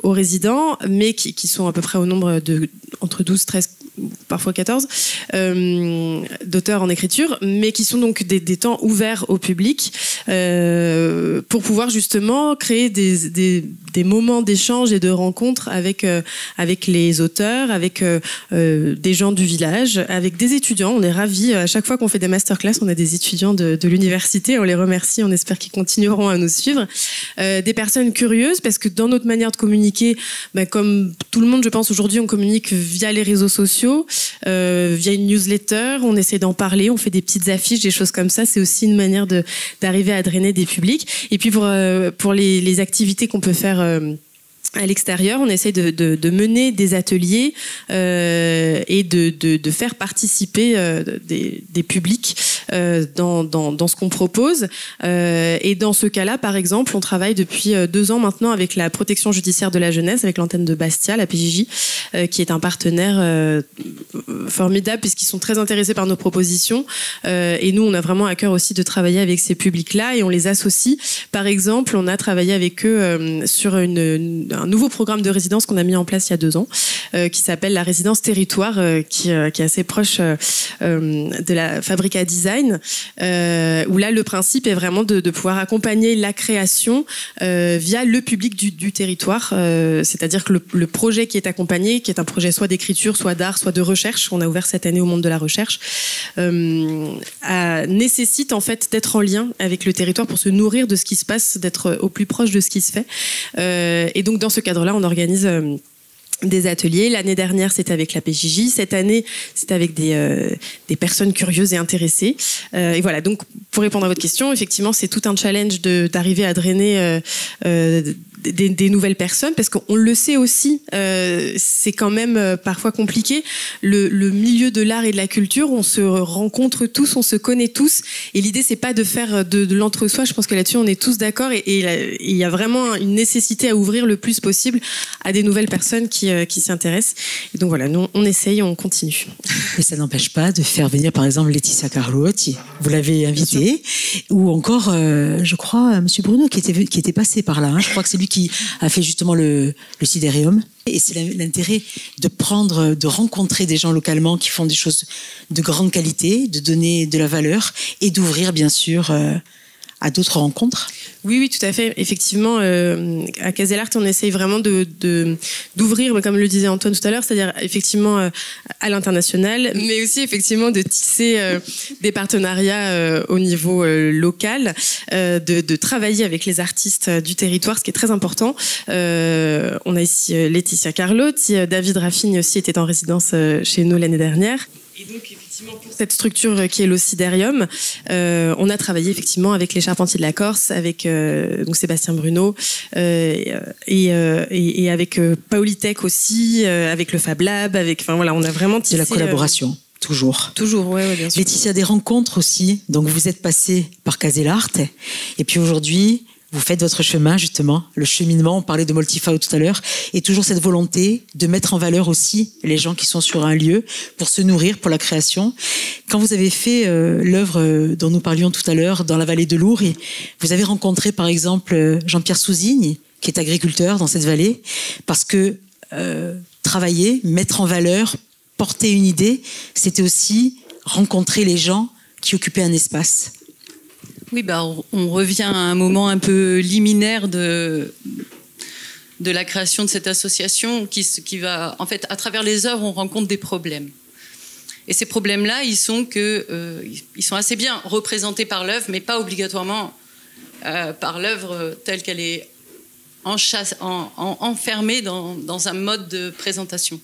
aux résidents, mais qui sont à peu près au nombre de entre 12, 13, parfois 14 d'auteurs en écriture, mais qui sont donc des temps ouverts au public pour pouvoir justement créer des moments d'échange et de rencontre avec les auteurs, avec des gens du village, avec des étudiants. On est ravis. À chaque fois qu'on fait des masterclass, on a des étudiants de l'université. On les remercie. On espère qu'ils continueront à nous suivre. Des personnes curieuses, parce que dans notre manière de communiquer, comme tout le monde, je pense, aujourd'hui, on communique via les réseaux sociaux, via une newsletter, on essaie d'en parler, on fait des petites affiches, des choses comme ça. C'est aussi une manière d'arriver à drainer des publics. Et puis pour les activités qu'on peut faire à l'extérieur, on essaie de mener des ateliers et de faire participer des publics dans ce qu'on propose. Et dans ce cas-là, par exemple, on travaille depuis 2 ans maintenant avec la protection judiciaire de la jeunesse, avec l'antenne de Bastia, la PJJ, qui est un partenaire formidable puisqu'ils sont très intéressés par nos propositions. Et nous, on a vraiment à cœur aussi de travailler avec ces publics-là et on les associe. Par exemple, on a travaillé avec eux sur un nouveau programme de résidence qu'on a mis en place il y a 2 ans, qui s'appelle la résidence territoire, qui est assez proche de la Fabrica Design, où là le principe est vraiment de pouvoir accompagner la création via le public du territoire, c'est-à-dire que le projet qui est accompagné, qui est un projet soit d'écriture, soit d'art, soit de recherche, recherche, on a ouvert cette année au monde de la recherche, nécessite en fait d'être en lien avec le territoire pour se nourrir de ce qui se passe, d'être au plus proche de ce qui se fait. Et donc dans ce cadre-là, on organise des ateliers. L'année dernière, c'était avec la PJJ. Cette année, c'était avec des personnes curieuses et intéressées. Et voilà, donc pour répondre à votre question, effectivement, c'est tout un challenge d'arriver à drainer des nouvelles personnes, parce qu'on le sait aussi, c'est quand même parfois compliqué. Le milieu de l'art et de la culture, on se rencontre tous, on se connaît tous, et l'idée, c'est pas de faire de l'entre-soi. Je pense que là-dessus, on est tous d'accord, et il y a vraiment une nécessité à ouvrir le plus possible à des nouvelles personnes qui s'y intéressent. Et donc voilà, nous, on essaye, on continue. Et ça n'empêche pas de faire venir, par exemple, Laetitia Carlotti, vous l'avez invitée, ou encore, je crois, Monsieur Bruno, qui était passé par là. Hein. Je crois que c'est lui qui a fait justement le Sidérium. Et c'est l'intérêt de rencontrer des gens localement qui font des choses de grande qualité, de donner de la valeur et d'ouvrir, bien sûr, à d'autres rencontres. Oui, tout à fait. Effectivement, à Caselart, on essaye vraiment d'ouvrir, comme le disait Antoine tout à l'heure, c'est-à-dire effectivement à l'international, mais aussi effectivement de tisser des partenariats au niveau local, de travailler avec les artistes du territoire, ce qui est très important. On a ici Laetitia Carlotti, David Raffini aussi était en résidence chez nous l'année dernière. Et donc, effectivement, pour cette structure qui est l'Occidérium, on a travaillé effectivement avec les Charpentiers de la Corse, avec donc Sébastien Bruno, et avec Paolitech aussi, avec le Fab Lab, enfin voilà, on a vraiment tissé de la collaboration. Toujours. Toujours, ouais, bien sûr. Laetitia, des rencontres aussi. Donc, vous êtes passée par Caselart, et puis aujourd'hui, vous faites votre chemin, justement, le cheminement. On parlait de Multifao tout à l'heure. Et toujours cette volonté de mettre en valeur aussi les gens qui sont sur un lieu pour se nourrir, pour la création. Quand vous avez fait l'œuvre dont nous parlions tout à l'heure dans la vallée de l'Our, et vous avez rencontré, par exemple, Jean-Pierre Souzigne, qui est agriculteur dans cette vallée, parce que travailler, mettre en valeur, porter une idée, c'était aussi rencontrer les gens qui occupaient un espace. Oui, on revient à un moment un peu liminaire de la création de cette association qui va, en fait, à travers les œuvres, on rencontre des problèmes. Et ces problèmes-là, ils sont assez bien représentés par l'œuvre, mais pas obligatoirement par l'œuvre telle qu'elle est enfermée dans un mode de présentation.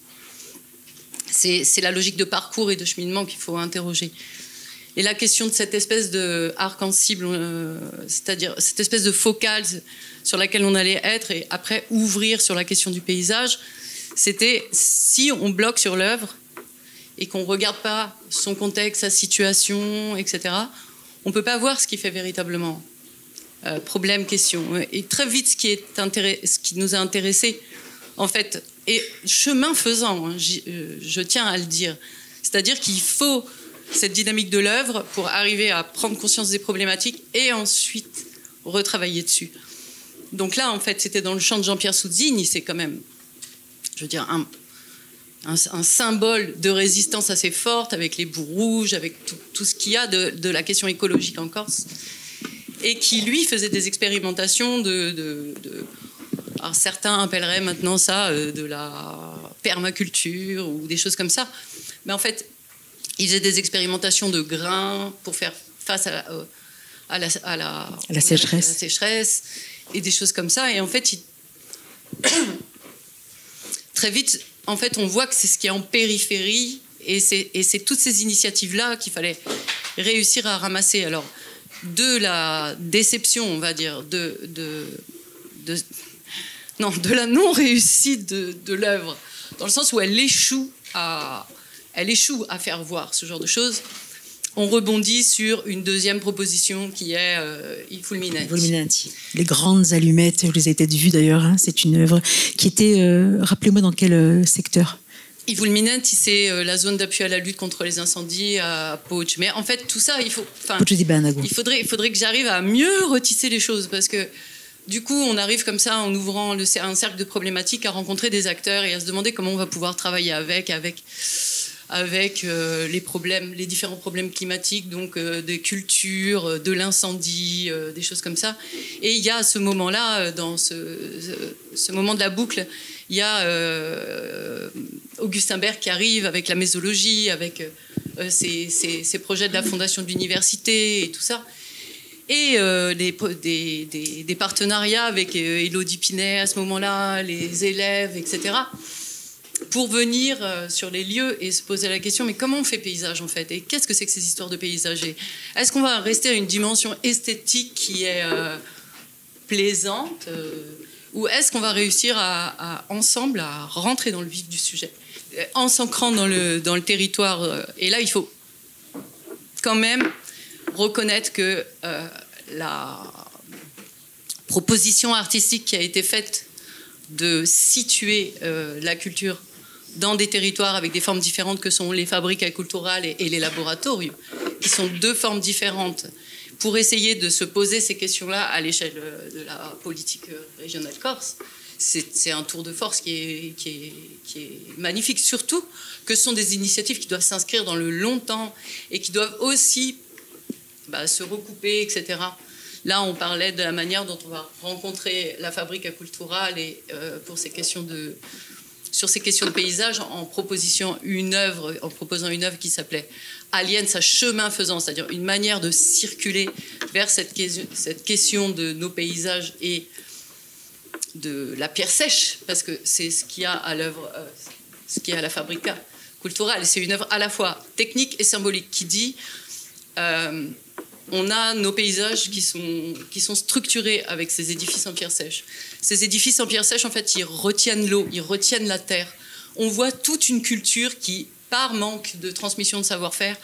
C'est la logique de parcours et de cheminement qu'il faut interroger. Et la question de cette espèce de arc-en-cible, c'est-à-dire cette espèce de focale sur laquelle on allait être et après ouvrir sur la question du paysage, c'était si on bloque sur l'œuvre et qu'on ne regarde pas son contexte, sa situation, etc., on ne peut pas voir ce qui fait véritablement problème, question. Et très vite, ce qui nous a intéressés, en fait, et chemin faisant, hein, je tiens à le dire, c'est-à-dire qu'il faut cette dynamique de l'œuvre pour arriver à prendre conscience des problématiques et ensuite retravailler dessus. Donc là, en fait, c'était dans le champ de Jean-Pierre Souzigne, c'est quand même, je veux dire, un symbole de résistance assez forte avec les bouts rouges, avec tout ce qu'il y a de la question écologique en Corse, et qui, lui, faisait des expérimentations alors certains appelleraient maintenant ça de la permaculture ou des choses comme ça, mais en fait, il faisait des expérimentations de grains pour faire face à la sécheresse et des choses comme ça. Et en fait, très vite, en fait, on voit que c'est ce qui est en périphérie et c'est toutes ces initiatives-là qu'il fallait réussir à ramasser. Alors, de la déception, on va dire, de la non-réussite de l'œuvre, dans le sens où elle échoue à faire voir ce genre de choses. On rebondit sur une deuxième proposition qui est I Fulminati. Les grandes allumettes, vous les avez peut-être vues d'ailleurs, hein, c'est une œuvre qui était, rappelez-moi dans quel secteur? I Fulminati, c'est la zone d'appui à la lutte contre les incendies à Poche. Mais en fait, tout ça, il faudrait que j'arrive à mieux retisser les choses, parce que du coup, on arrive comme ça, en ouvrant un cercle de problématiques, à rencontrer des acteurs et à se demander comment on va pouvoir travailler avec les différents problèmes climatiques, donc des cultures, de l'incendie, des choses comme ça. Et il y a à ce moment-là, dans ce moment de la boucle, Il y a Augustin Berg qui arrive avec la mésologie, avec ses projets de la fondation de l'université et tout ça. Et des partenariats avec Élodie Pinet à ce moment-là, les élèves, etc., pour venir sur les lieux et se poser la question, mais comment on fait paysage en fait? Et qu'est-ce que c'est que ces histoires de paysager? Est-ce qu'on va rester à une dimension esthétique qui est plaisante ou est-ce qu'on va réussir ensemble à rentrer dans le vif du sujet en s'ancrant dans le territoire? Et là, il faut quand même reconnaître que la proposition artistique qui a été faite de situer la culture dans des territoires avec des formes différentes que sont les fabriques culturales et les laboratoires, qui sont deux formes différentes, pour essayer de se poser ces questions-là à l'échelle de la politique régionale corse. C'est un tour de force qui est magnifique, surtout que ce sont des initiatives qui doivent s'inscrire dans le long temps et qui doivent aussi se recouper, etc. Là, on parlait de la manière dont on va rencontrer la fabrique culturale et sur ces questions de paysage en proposant une œuvre qui s'appelait Aliens à chemin faisant, c'est-à-dire une manière de circuler vers cette question de nos paysages et de la pierre sèche, parce que c'est ce qu'il y a à l'œuvre, ce qu'il y a à la fabrica culturale. C'est une œuvre à la fois technique et symbolique qui dit on a nos paysages qui sont structurés avec ces édifices en pierre sèche. Ces édifices en pierre sèche, en fait, ils retiennent l'eau, ils retiennent la terre. On voit toute une culture qui, par manque de transmission de savoir-faire,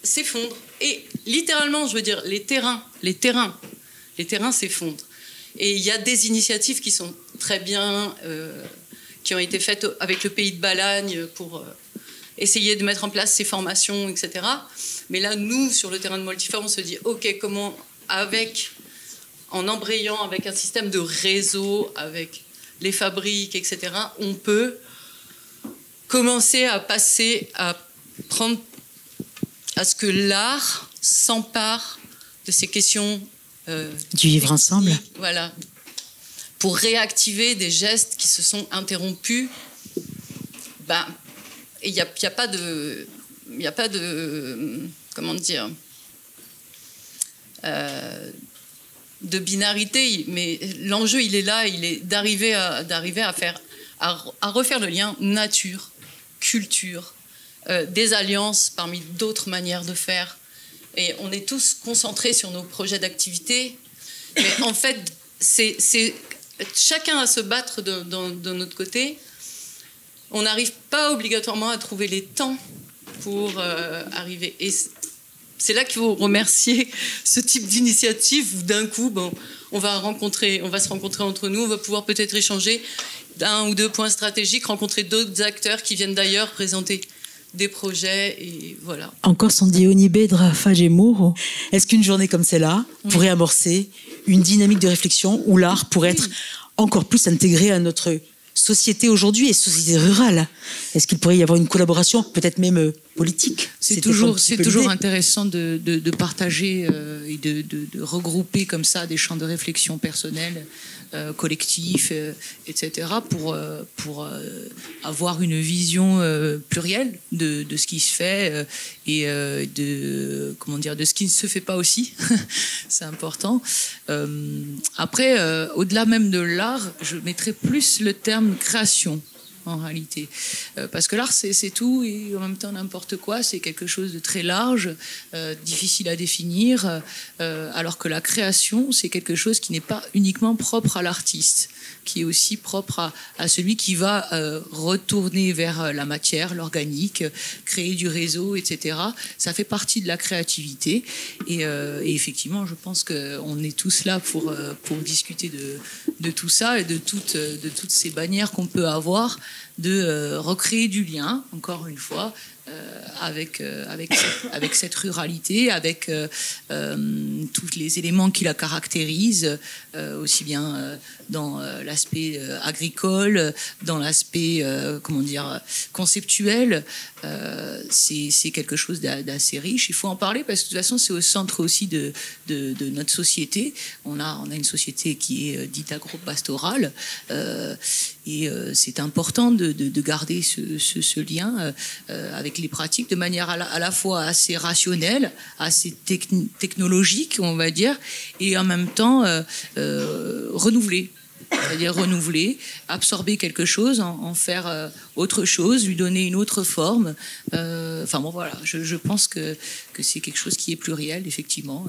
s'effondre. Et littéralement, je veux dire, les terrains s'effondrent. Et il y a des initiatives qui sont très bien, qui ont été faites avec le pays de Balagne pour essayer de mettre en place ces formations, etc. Mais là, nous, sur le terrain de Multiforme, on se dit, OK, comment, en embrayant avec un système de réseau, avec les fabriques, etc., on peut commencer à passer à ce que l'art s'empare de ces questions du vivre ensemble. Voilà. Pour réactiver des gestes qui se sont interrompus. Il n'y a pas de comment dire, de binarité, mais l'enjeu il est là, il est d'arriver à refaire le lien nature, culture, des alliances parmi d'autres manières de faire. Et on est tous concentrés sur nos projets d'activité, mais en fait c'est chacun à se battre de notre côté. On n'arrive pas obligatoirement à trouver les temps pour arriver. Et c'est là qu'il faut remercier ce type d'initiative où d'un coup, on va se rencontrer entre nous, on va pouvoir peut-être échanger d'un ou deux points stratégiques, rencontrer d'autres acteurs qui viennent d'ailleurs présenter des projets et voilà. Encore son Dionibedra Fagemuro. Est-ce qu'une journée comme celle-là pourrait amorcer une dynamique de réflexion où l'art pourrait être encore plus intégré à notre société aujourd'hui et société rurale? Est-ce qu'il pourrait y avoir une collaboration, peut-être même politique? C'est toujours intéressant de partager et de regrouper comme ça des champs de réflexion personnels, collectifs, etc. pour avoir une vision plurielle de ce qui se fait et de ce qui ne se fait pas aussi. C'est important. Après, au-delà même de l'art, je mettrais plus le terme création en réalité. Parce que l'art, c'est tout et en même temps n'importe quoi. C'est quelque chose de très large, difficile à définir, alors que la création, c'est quelque chose qui n'est pas uniquement propre à l'artiste, qui est aussi propre à celui qui va retourner vers la matière, l'organique, créer du réseau, etc. Ça fait partie de la créativité. Et effectivement, je pense qu'on est tous là pour discuter de tout ça et de toutes ces bannières qu'on peut avoir, de recréer du lien, encore une fois, avec cette ruralité, avec tous les éléments qui la caractérisent, aussi bien dans l'aspect agricole, dans l'aspect conceptuel. C'est quelque chose d'assez riche. Il faut en parler parce que de toute façon c'est au centre aussi de notre société. On a une société qui est dite agro-pastorale et c'est important de garder ce lien avec les pratiques de manière à la fois assez rationnelle, assez technologique, on va dire, et en même temps renouvelée. C'est-à-dire renouveler, absorber quelque chose, en faire autre chose, lui donner une autre forme. Voilà, je pense que c'est quelque chose qui est pluriel, effectivement,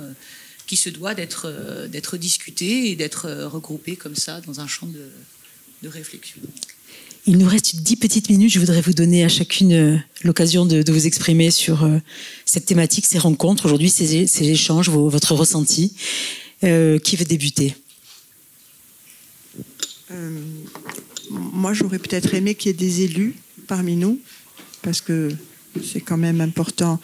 qui se doit d'être discuté et d'être regroupé comme ça dans un champ de réflexion. Il nous reste 10 petites minutes. Je voudrais vous donner à chacune l'occasion de vous exprimer sur cette thématique, ces rencontres, aujourd'hui, ces échanges, votre ressenti. Qui veut débuter ? Moi, j'aurais peut-être aimé qu'il y ait des élus parmi nous, parce que c'est quand même important.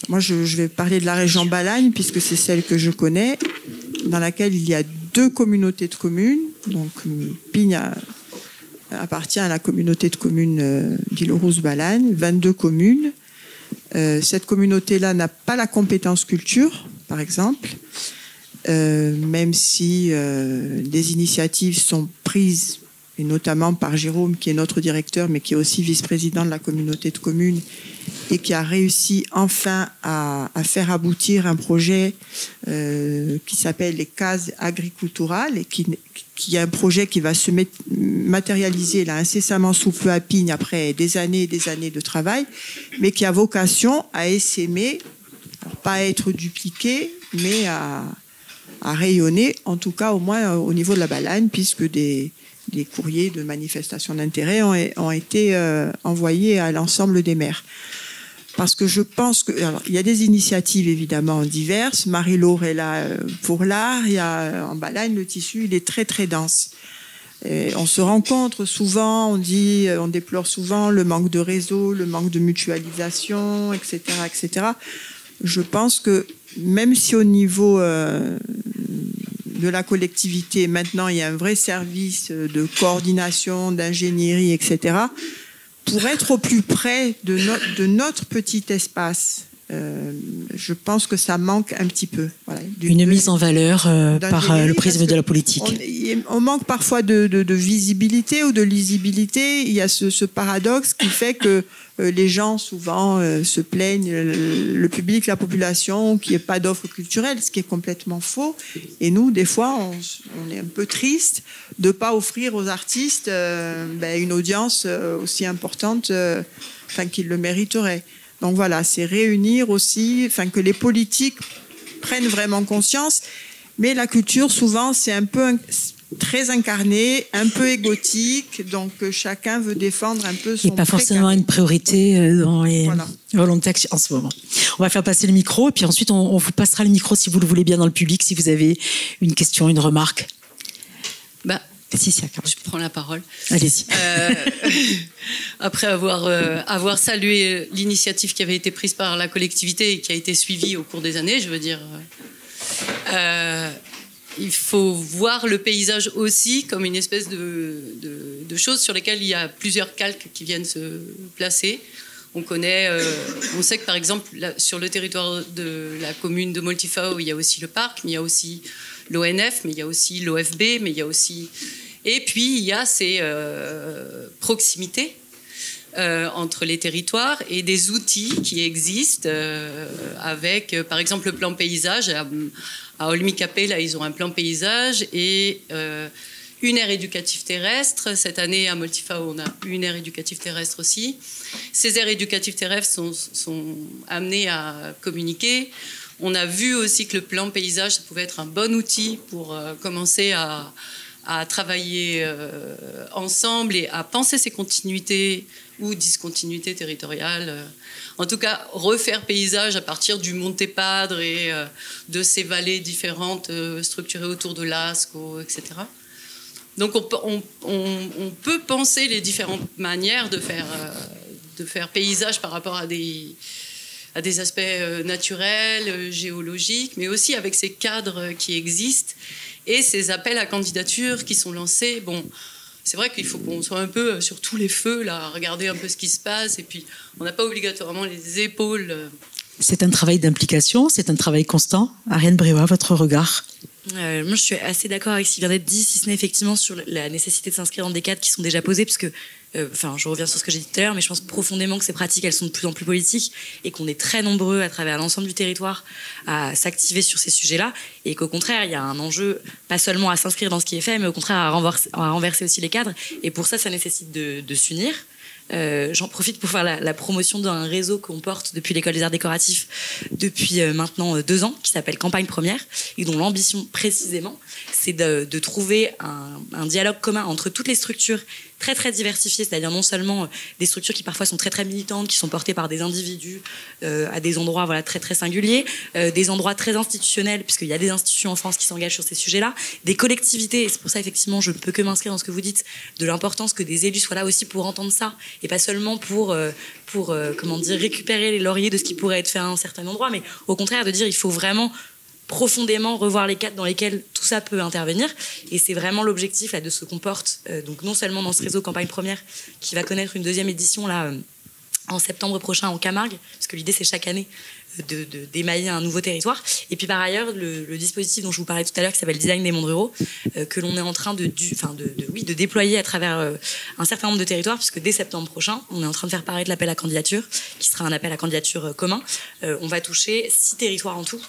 Moi, je vais parler de la région Balagne, puisque c'est celle que je connais, dans laquelle il y a 2 communautés de communes. Donc, Pignes appartient à la communauté de communes d'Île-aux-Roses-Balagne, 22 communes. Cette communauté-là n'a pas la compétence culture, par exemple. Même si des initiatives sont prises, et notamment par Jérôme, qui est notre directeur, mais qui est aussi vice-président de la communauté de communes, et qui a réussi enfin à faire aboutir un projet qui s'appelle les cases agriculturales, et qui est un projet qui va se matérialiser là incessamment sous peu à Pignes après des années et des années de travail, mais qui a vocation à essaimer, pas à être dupliqué, mais à rayonner, en tout cas au moins au niveau de la Balagne, puisque des courriers de manifestation d'intérêt ont été envoyés à l'ensemble des maires. Parce que je pense que il y a des initiatives évidemment diverses. Marie-Laure est là pour l'art. Il y a en Balagne le tissu, il est très très dense. Et on se rencontre souvent, on déplore souvent le manque de réseau, le manque de mutualisation, etc., etc. Je pense que même si au niveau de la collectivité, maintenant, il y a un vrai service de coordination, d'ingénierie, etc., pour être au plus près de notre petit espace, je pense que ça manque un petit peu. Voilà, une mise en valeur par le prisme de la politique. On manque parfois de visibilité ou de lisibilité. Il y a ce paradoxe qui fait que les gens souvent se plaignent, le public, la population, qu'il n'y ait pas d'offre culturelle, ce qui est complètement faux. Et nous, des fois, on est un peu triste de ne pas offrir aux artistes une audience aussi importante qu'ils le mériteraient. Donc voilà, c'est réunir aussi, que les politiques prennent vraiment conscience. Mais la culture, souvent, c'est un peu très incarné, un peu égotique, donc chacun veut défendre un peu son... Et pas forcément une priorité dans les volontés en ce moment. On va faire passer le micro, et puis ensuite on vous passera le micro si vous le voulez bien dans le public, si vous avez une question, une remarque. Je prends la parole. Allez-y. Après avoir salué l'initiative qui avait été prise par la collectivité et qui a été suivie au cours des années, je veux dire, il faut voir le paysage aussi comme une espèce de choses sur lesquelles il y a plusieurs calques qui viennent se placer. On sait que par exemple sur le territoire de la commune de Moltifao, il y a aussi le parc, mais il y a aussi l'ONF, mais il y a aussi l'OFB, mais il y a aussi... Et puis, il y a ces proximités entre les territoires et des outils qui existent avec, par exemple, le plan paysage. À Olmi-Capé, là, ils ont un plan paysage et une aire éducative terrestre. Cette année, à Moltifao, on a une aire éducative terrestre aussi. Ces aires éducatives terrestres sont amenées à communiquer. On a vu aussi que le plan paysage, ça pouvait être un bon outil pour commencer à travailler ensemble et à penser ces continuités ou discontinuités territoriales. En tout cas, refaire paysage à partir du Montépadre et de ces vallées différentes structurées autour de l'Asco, etc. Donc on peut penser les différentes manières de faire de faire paysage par rapport à des aspects naturels, géologiques, mais aussi avec ces cadres qui existent et ces appels à candidature qui sont lancés. Bon, c'est vrai qu'il faut qu'on soit un peu sur tous les feux, là, regarder un peu ce qui se passe, et puis on n'a pas obligatoirement les épaules. C'est un travail d'implication, c'est un travail constant. Ariane Bréau, votre regard? Moi, je suis assez d'accord avec ce qui vient d'être dit, si ce n'est effectivement sur la nécessité de s'inscrire dans des cadres qui sont déjà posés, puisque, je reviens sur ce que j'ai dit tout à l'heure, mais je pense profondément que ces pratiques, elles sont de plus en plus politiques et qu'on est très nombreux à travers l'ensemble du territoire à s'activer sur ces sujets-là, et qu'au contraire, il y a un enjeu, pas seulement à s'inscrire dans ce qui est fait, mais au contraire à renverser aussi les cadres, et pour ça, ça nécessite de s'unir. J'en profite pour faire la promotion d'un réseau qu'on porte depuis l'École des Arts Décoratifs depuis maintenant 2 ans, qui s'appelle Campagne Première, et dont l'ambition précisément, c'est de trouver un dialogue commun entre toutes les structures très très diversifiées, c'est-à-dire non seulement des structures qui parfois sont très très militantes, qui sont portées par des individus à des endroits très très singuliers, des endroits très institutionnels, puisqu'il y a des institutions en France qui s'engagent sur ces sujets-là, des collectivités, et c'est pour ça effectivement je ne peux que m'inscrire dans ce que vous dites, de l'importance que des élus soient là aussi pour entendre ça, et pas seulement pour récupérer les lauriers de ce qui pourrait être fait à un certain endroit, mais au contraire de dire il faut vraiment profondément revoir les cadres dans lesquels tout ça peut intervenir, et c'est vraiment l'objectif là, de ce qu'on porte, donc non seulement dans ce réseau Campagne Première qui va connaître une 2e édition là, en septembre prochain en Camargue, parce que l'idée c'est chaque année d'émailler un nouveau territoire, et puis par ailleurs le dispositif dont je vous parlais tout à l'heure qui s'appelle Design des mondes ruraux, que l'on est en train de déployer à travers un certain nombre de territoires, puisque dès septembre prochain on est en train de faire paraître l'appel à candidature qui sera un appel à candidature commun. On va toucher 6 territoires en tout,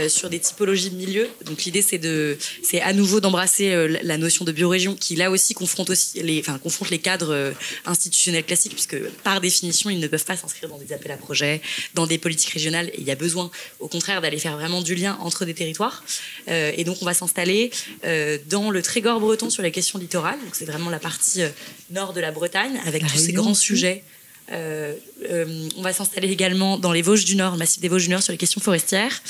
sur des typologies de milieux. Donc l'idée c'est à nouveau d'embrasser la notion de biorégion qui là aussi confronte les cadres institutionnels classiques, puisque par définition ils ne peuvent pas s'inscrire dans des appels à projets, dans des politiques régionales, et il y a besoin au contraire d'aller faire vraiment du lien entre des territoires, et donc on va s'installer dans le Trégor breton sur les questions littorales, donc c'est vraiment la partie nord de la Bretagne avec tous ces grands sujets. On va s'installer également dans les Vosges du Nord, le massif des Vosges du Nord sur les questions forestières,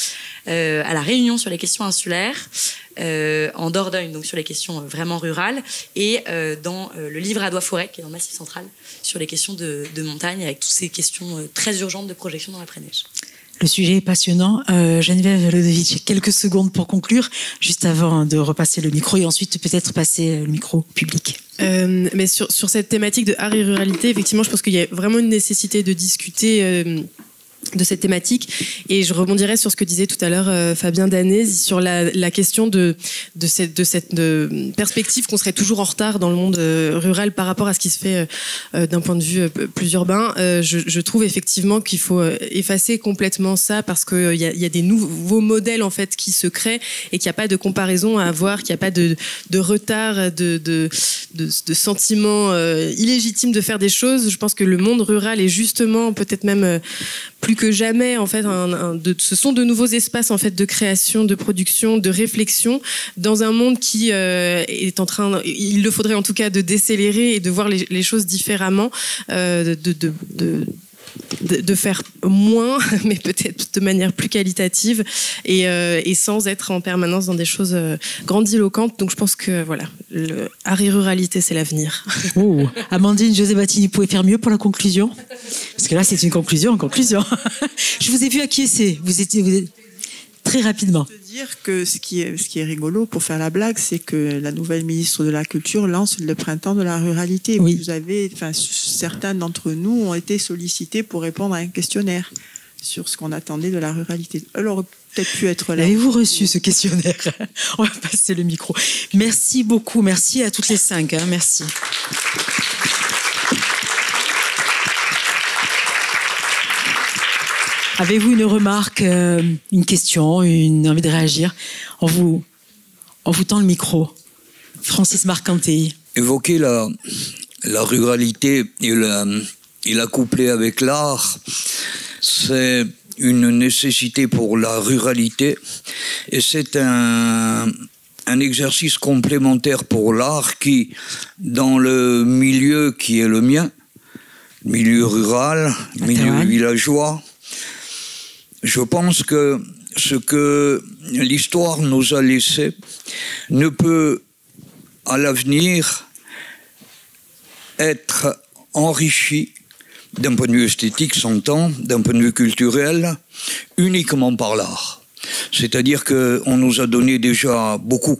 à La Réunion sur les questions insulaires, en Dordogne donc sur les questions vraiment rurales, et dans le Livradois-Forêt qui est dans le massif central sur les questions de montagne, avec toutes ces questions très urgentes de projection dans l'après-neige. Le sujet est passionnant. Geneviève Lodovic, quelques secondes pour conclure, juste avant de repasser le micro et ensuite peut-être passer le micro public. Mais sur cette thématique de art et ruralité, effectivement, je pense qu'il y a vraiment une nécessité de discuter de cette thématique, et je rebondirais sur ce que disait tout à l'heure Fabien Danez sur la question de cette perspective qu'on serait toujours en retard dans le monde rural par rapport à ce qui se fait d'un point de vue plus urbain. Je trouve effectivement qu'il faut effacer complètement ça, parce qu'il y a des nouveaux modèles en fait qui se créent et qu'il n'y a pas de comparaison à avoir, qu'il n'y a pas de retard, de sentiments illégitimes de faire des choses. Je pense que le monde rural est justement peut-être même plus que jamais en fait ce sont de nouveaux espaces en fait de création, de production, de réflexion dans un monde qui est en train, il le faudrait en tout cas de décélérer et de voir les choses différemment, de faire moins, mais peut-être de manière plus qualitative, et sans être en permanence dans des choses grandiloquentes. Donc je pense que voilà, le art et ruralité, c'est l'avenir. Oh. Amandine, José Battini, vous pouvez faire mieux pour la conclusion? Parce que là, c'est une conclusion. Je vous ai vu acquiescer. Vous êtes très rapidement. Je veux dire que ce qui est rigolo, pour faire la blague, c'est que la nouvelle ministre de la Culture lance le printemps de la ruralité. Oui. Certains d'entre nous ont été sollicités pour répondre à un questionnaire sur ce qu'on attendait de la ruralité. Elle aurait peut-être pu être là. Avez-vous reçu ce questionnaire? On va passer le micro. Merci beaucoup. Merci à toutes les 5. Merci. Avez-vous une remarque, une question, une envie de réagir? On vous tend le micro. Francis Marcantei. Évoquer la ruralité et la coupler avec l'art, c'est une nécessité pour la ruralité, et c'est un exercice complémentaire pour l'art qui, dans le milieu qui est le mien, milieu rural, milieu villageois, je pense que ce que l'histoire nous a laissé ne peut, à l'avenir, être enrichi d'un point de vue esthétique, s'entend, d'un point de vue culturel, uniquement par l'art. C'est-à-dire qu'on nous a donné déjà beaucoup,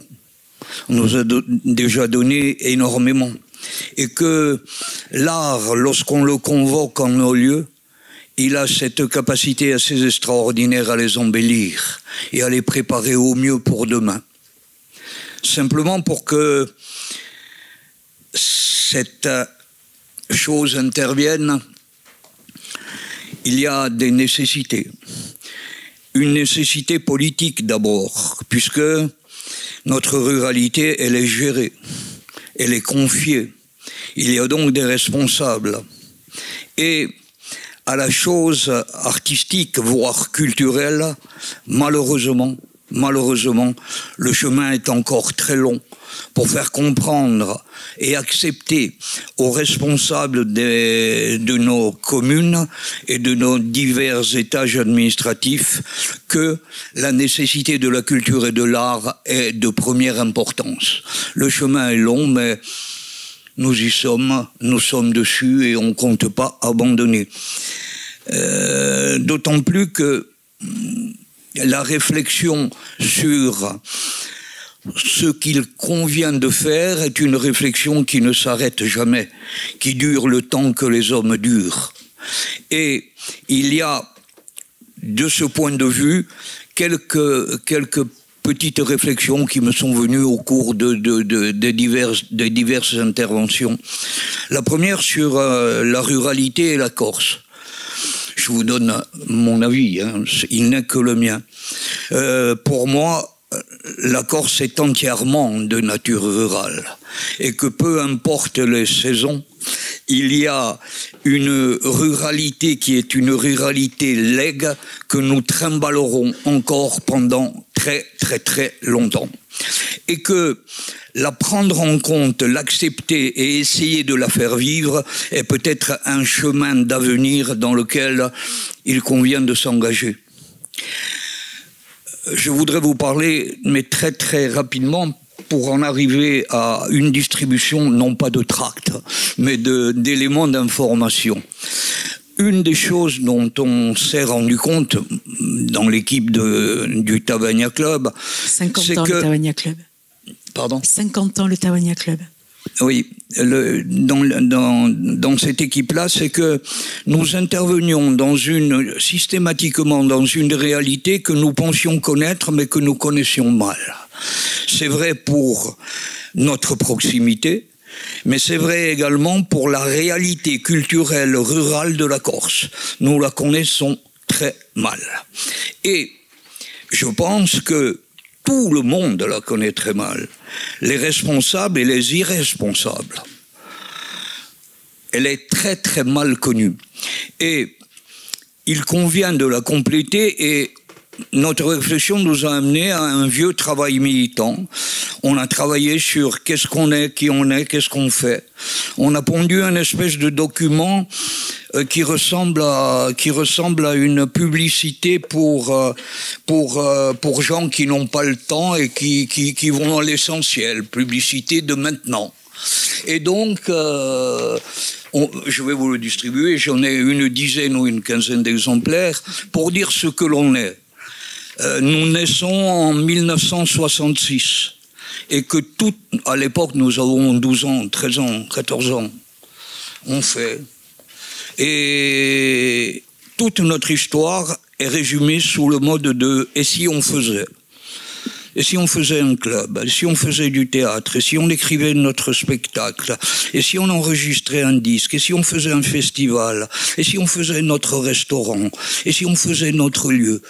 on nous a déjà donné énormément, et que l'art, lorsqu'on le convoque en nos lieux, il a cette capacité assez extraordinaire à les embellir et à les préparer au mieux pour demain. Simplement pour que cette chose intervienne, il y a des nécessités. Une nécessité politique d'abord, puisque notre ruralité, elle est gérée, elle est confiée. Il y a donc des responsables. Et à la chose artistique, voire culturelle, malheureusement, le chemin est encore très long pour faire comprendre et accepter aux responsables de nos communes et de nos divers étages administratifs que la nécessité de la culture et de l'art est de première importance. Le chemin est long, mais nous y sommes, nous sommes dessus et on ne compte pas abandonner. D'autant plus que la réflexion sur ce qu'il convient de faire est une réflexion qui ne s'arrête jamais, qui dure le temps que les hommes durent. Et il y a, de ce point de vue, quelques petites réflexions qui me sont venues au cours des diverses interventions. La première sur la ruralité et la Corse. Je vous donne mon avis, hein, il n'est que le mien. Pour moi, la Corse est entièrement de nature rurale et que peu importe les saisons, il y a une ruralité qui est une ruralité legs que nous trimballerons encore pendant très très très longtemps. Et que la prendre en compte, l'accepter et essayer de la faire vivre est peut-être un chemin d'avenir dans lequel il convient de s'engager. Je voudrais vous parler, mais très très rapidement, pour en arriver à une distribution, non pas de tracts, mais d'éléments d'information. Une des choses dont on s'est rendu compte dans l'équipe du Tavania Club, 50 ans le Tavania Club. Pardon ? 50 ans le Tavania Club. Oui, dans cette équipe-là, c'est que nous intervenions systématiquement dans une réalité que nous pensions connaître, mais que nous connaissions mal. C'est vrai pour notre proximité, mais c'est vrai également pour la réalité culturelle rurale de la Corse. Nous la connaissons très mal. Et je pense que tout le monde la connaît très mal, les responsables et les irresponsables. Elle est très très mal connue. Et il convient de la compléter et notre réflexion nous a amené à un vieux travail militant. On a travaillé sur qu'est-ce qu'on est, qui on est, qu'est-ce qu'on fait. On a pondu un espèce de document qui ressemble à une publicité pour gens qui n'ont pas le temps et qui vont à l'essentiel, publicité de maintenant. Et donc, je vais vous le distribuer, j'en ai une dizaine ou une quinzaine d'exemplaires pour dire ce que l'on est. Nous naissons en 1966 et que à l'époque nous avons 12 ans, 13 ans, 14 ans. On fait. Et toute notre histoire est résumée sous le mode de « et si on faisait ?» Et si on faisait un club, et si on faisait du théâtre, et si on écrivait notre spectacle, et si on enregistrait un disque, et si on faisait un festival, et si on faisait notre restaurant, et si on faisait notre lieu.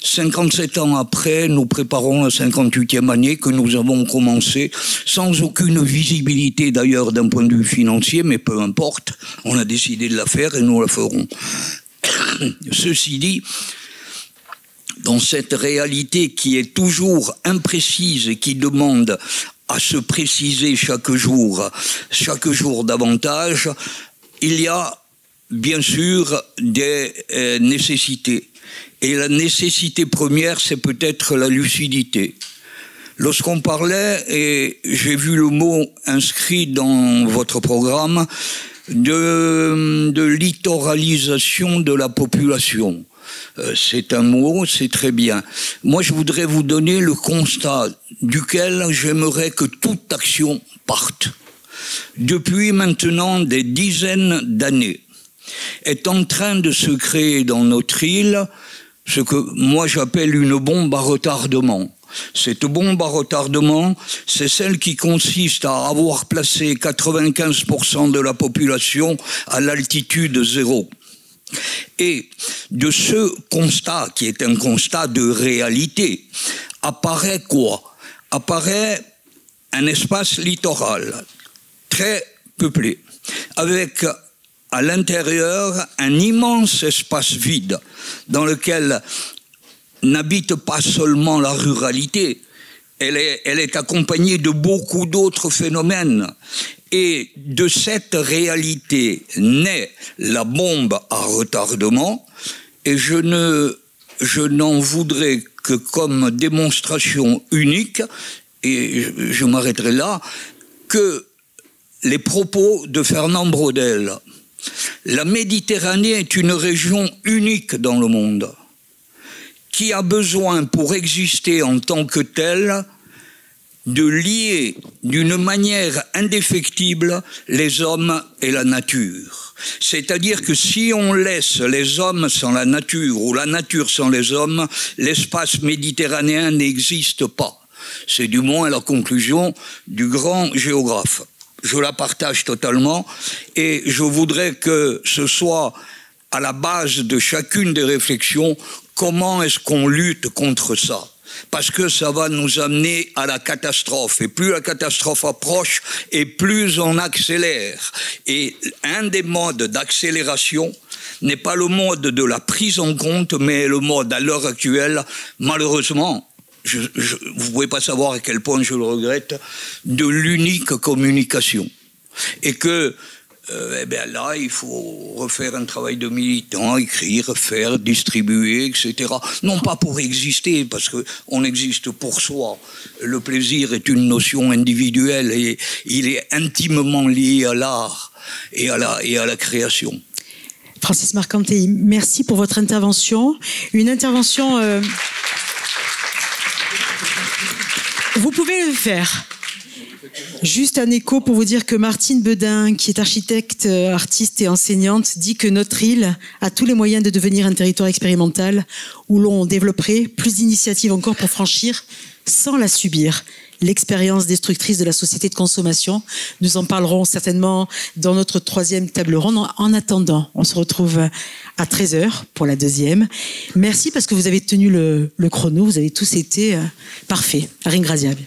57 ans après, nous préparons la 58e année que nous avons commencé, sans aucune visibilité d'ailleurs d'un point de vue financier, mais peu importe, on a décidé de la faire et nous la ferons. Ceci dit, dans cette réalité qui est toujours imprécise et qui demande à se préciser chaque jour davantage, il y a bien sûr des nécessités. Et la nécessité première, c'est peut-être la lucidité. Lorsqu'on parlait, et j'ai vu le mot inscrit dans votre programme, de littoralisation de la population. C'est un mot, c'est très bien. Moi, je voudrais vous donner le constat duquel j'aimerais que toute action parte. Depuis maintenant des dizaines d'années, est en train de se créer dans notre île ce que moi j'appelle une bombe à retardement. Cette bombe à retardement, c'est celle qui consiste à avoir placé 95% de la population à l'altitude zéro. Et de ce constat, qui est un constat de réalité, apparaît quoi? Apparaît un espace littoral très peuplé, avec à l'intérieur un immense espace vide dans lequel n'habite pas seulement la ruralité, elle est accompagnée de beaucoup d'autres phénomènes. Et de cette réalité naît la bombe à retardement, et je n'en voudrais que comme démonstration unique, et je m'arrêterai là, que les propos de Fernand Braudel. La Méditerranée est une région unique dans le monde, qui a besoin, pour exister en tant que telle, de lier d'une manière indéfectible les hommes et la nature. C'est-à-dire que si on laisse les hommes sans la nature ou la nature sans les hommes, l'espace méditerranéen n'existe pas. C'est du moins la conclusion du grand géographe. Je la partage totalement et je voudrais que ce soit à la base de chacune des réflexions, comment est-ce qu'on lutte contre ça ? Parce que ça va nous amener à la catastrophe. Et plus la catastrophe approche, et plus on accélère. Et un des modes d'accélération n'est pas le mode de la prise en compte, mais le mode à l'heure actuelle, malheureusement, vous ne pouvez pas savoir à quel point je le regrette, de l'unique communication. Et que eh bien là, il faut refaire un travail de militant, écrire, faire, distribuer, etc. Non pas pour exister, parce qu'on existe pour soi. Le plaisir est une notion individuelle et il est intimement lié à l'art et à la création. Francis Marcanté, merci pour votre intervention. Une intervention... Vous pouvez le faire. Juste un écho pour vous dire que Martine Bedin, qui est architecte, artiste et enseignante, dit que notre île a tous les moyens de devenir un territoire expérimental où l'on développerait plus d'initiatives encore pour franchir, sans la subir, l'expérience destructrice de la société de consommation. Nous en parlerons certainement dans notre 3e table ronde. En attendant, on se retrouve à 13h pour la 2e. Merci parce que vous avez tenu le chrono, vous avez tous été parfaits. Ringraziavi.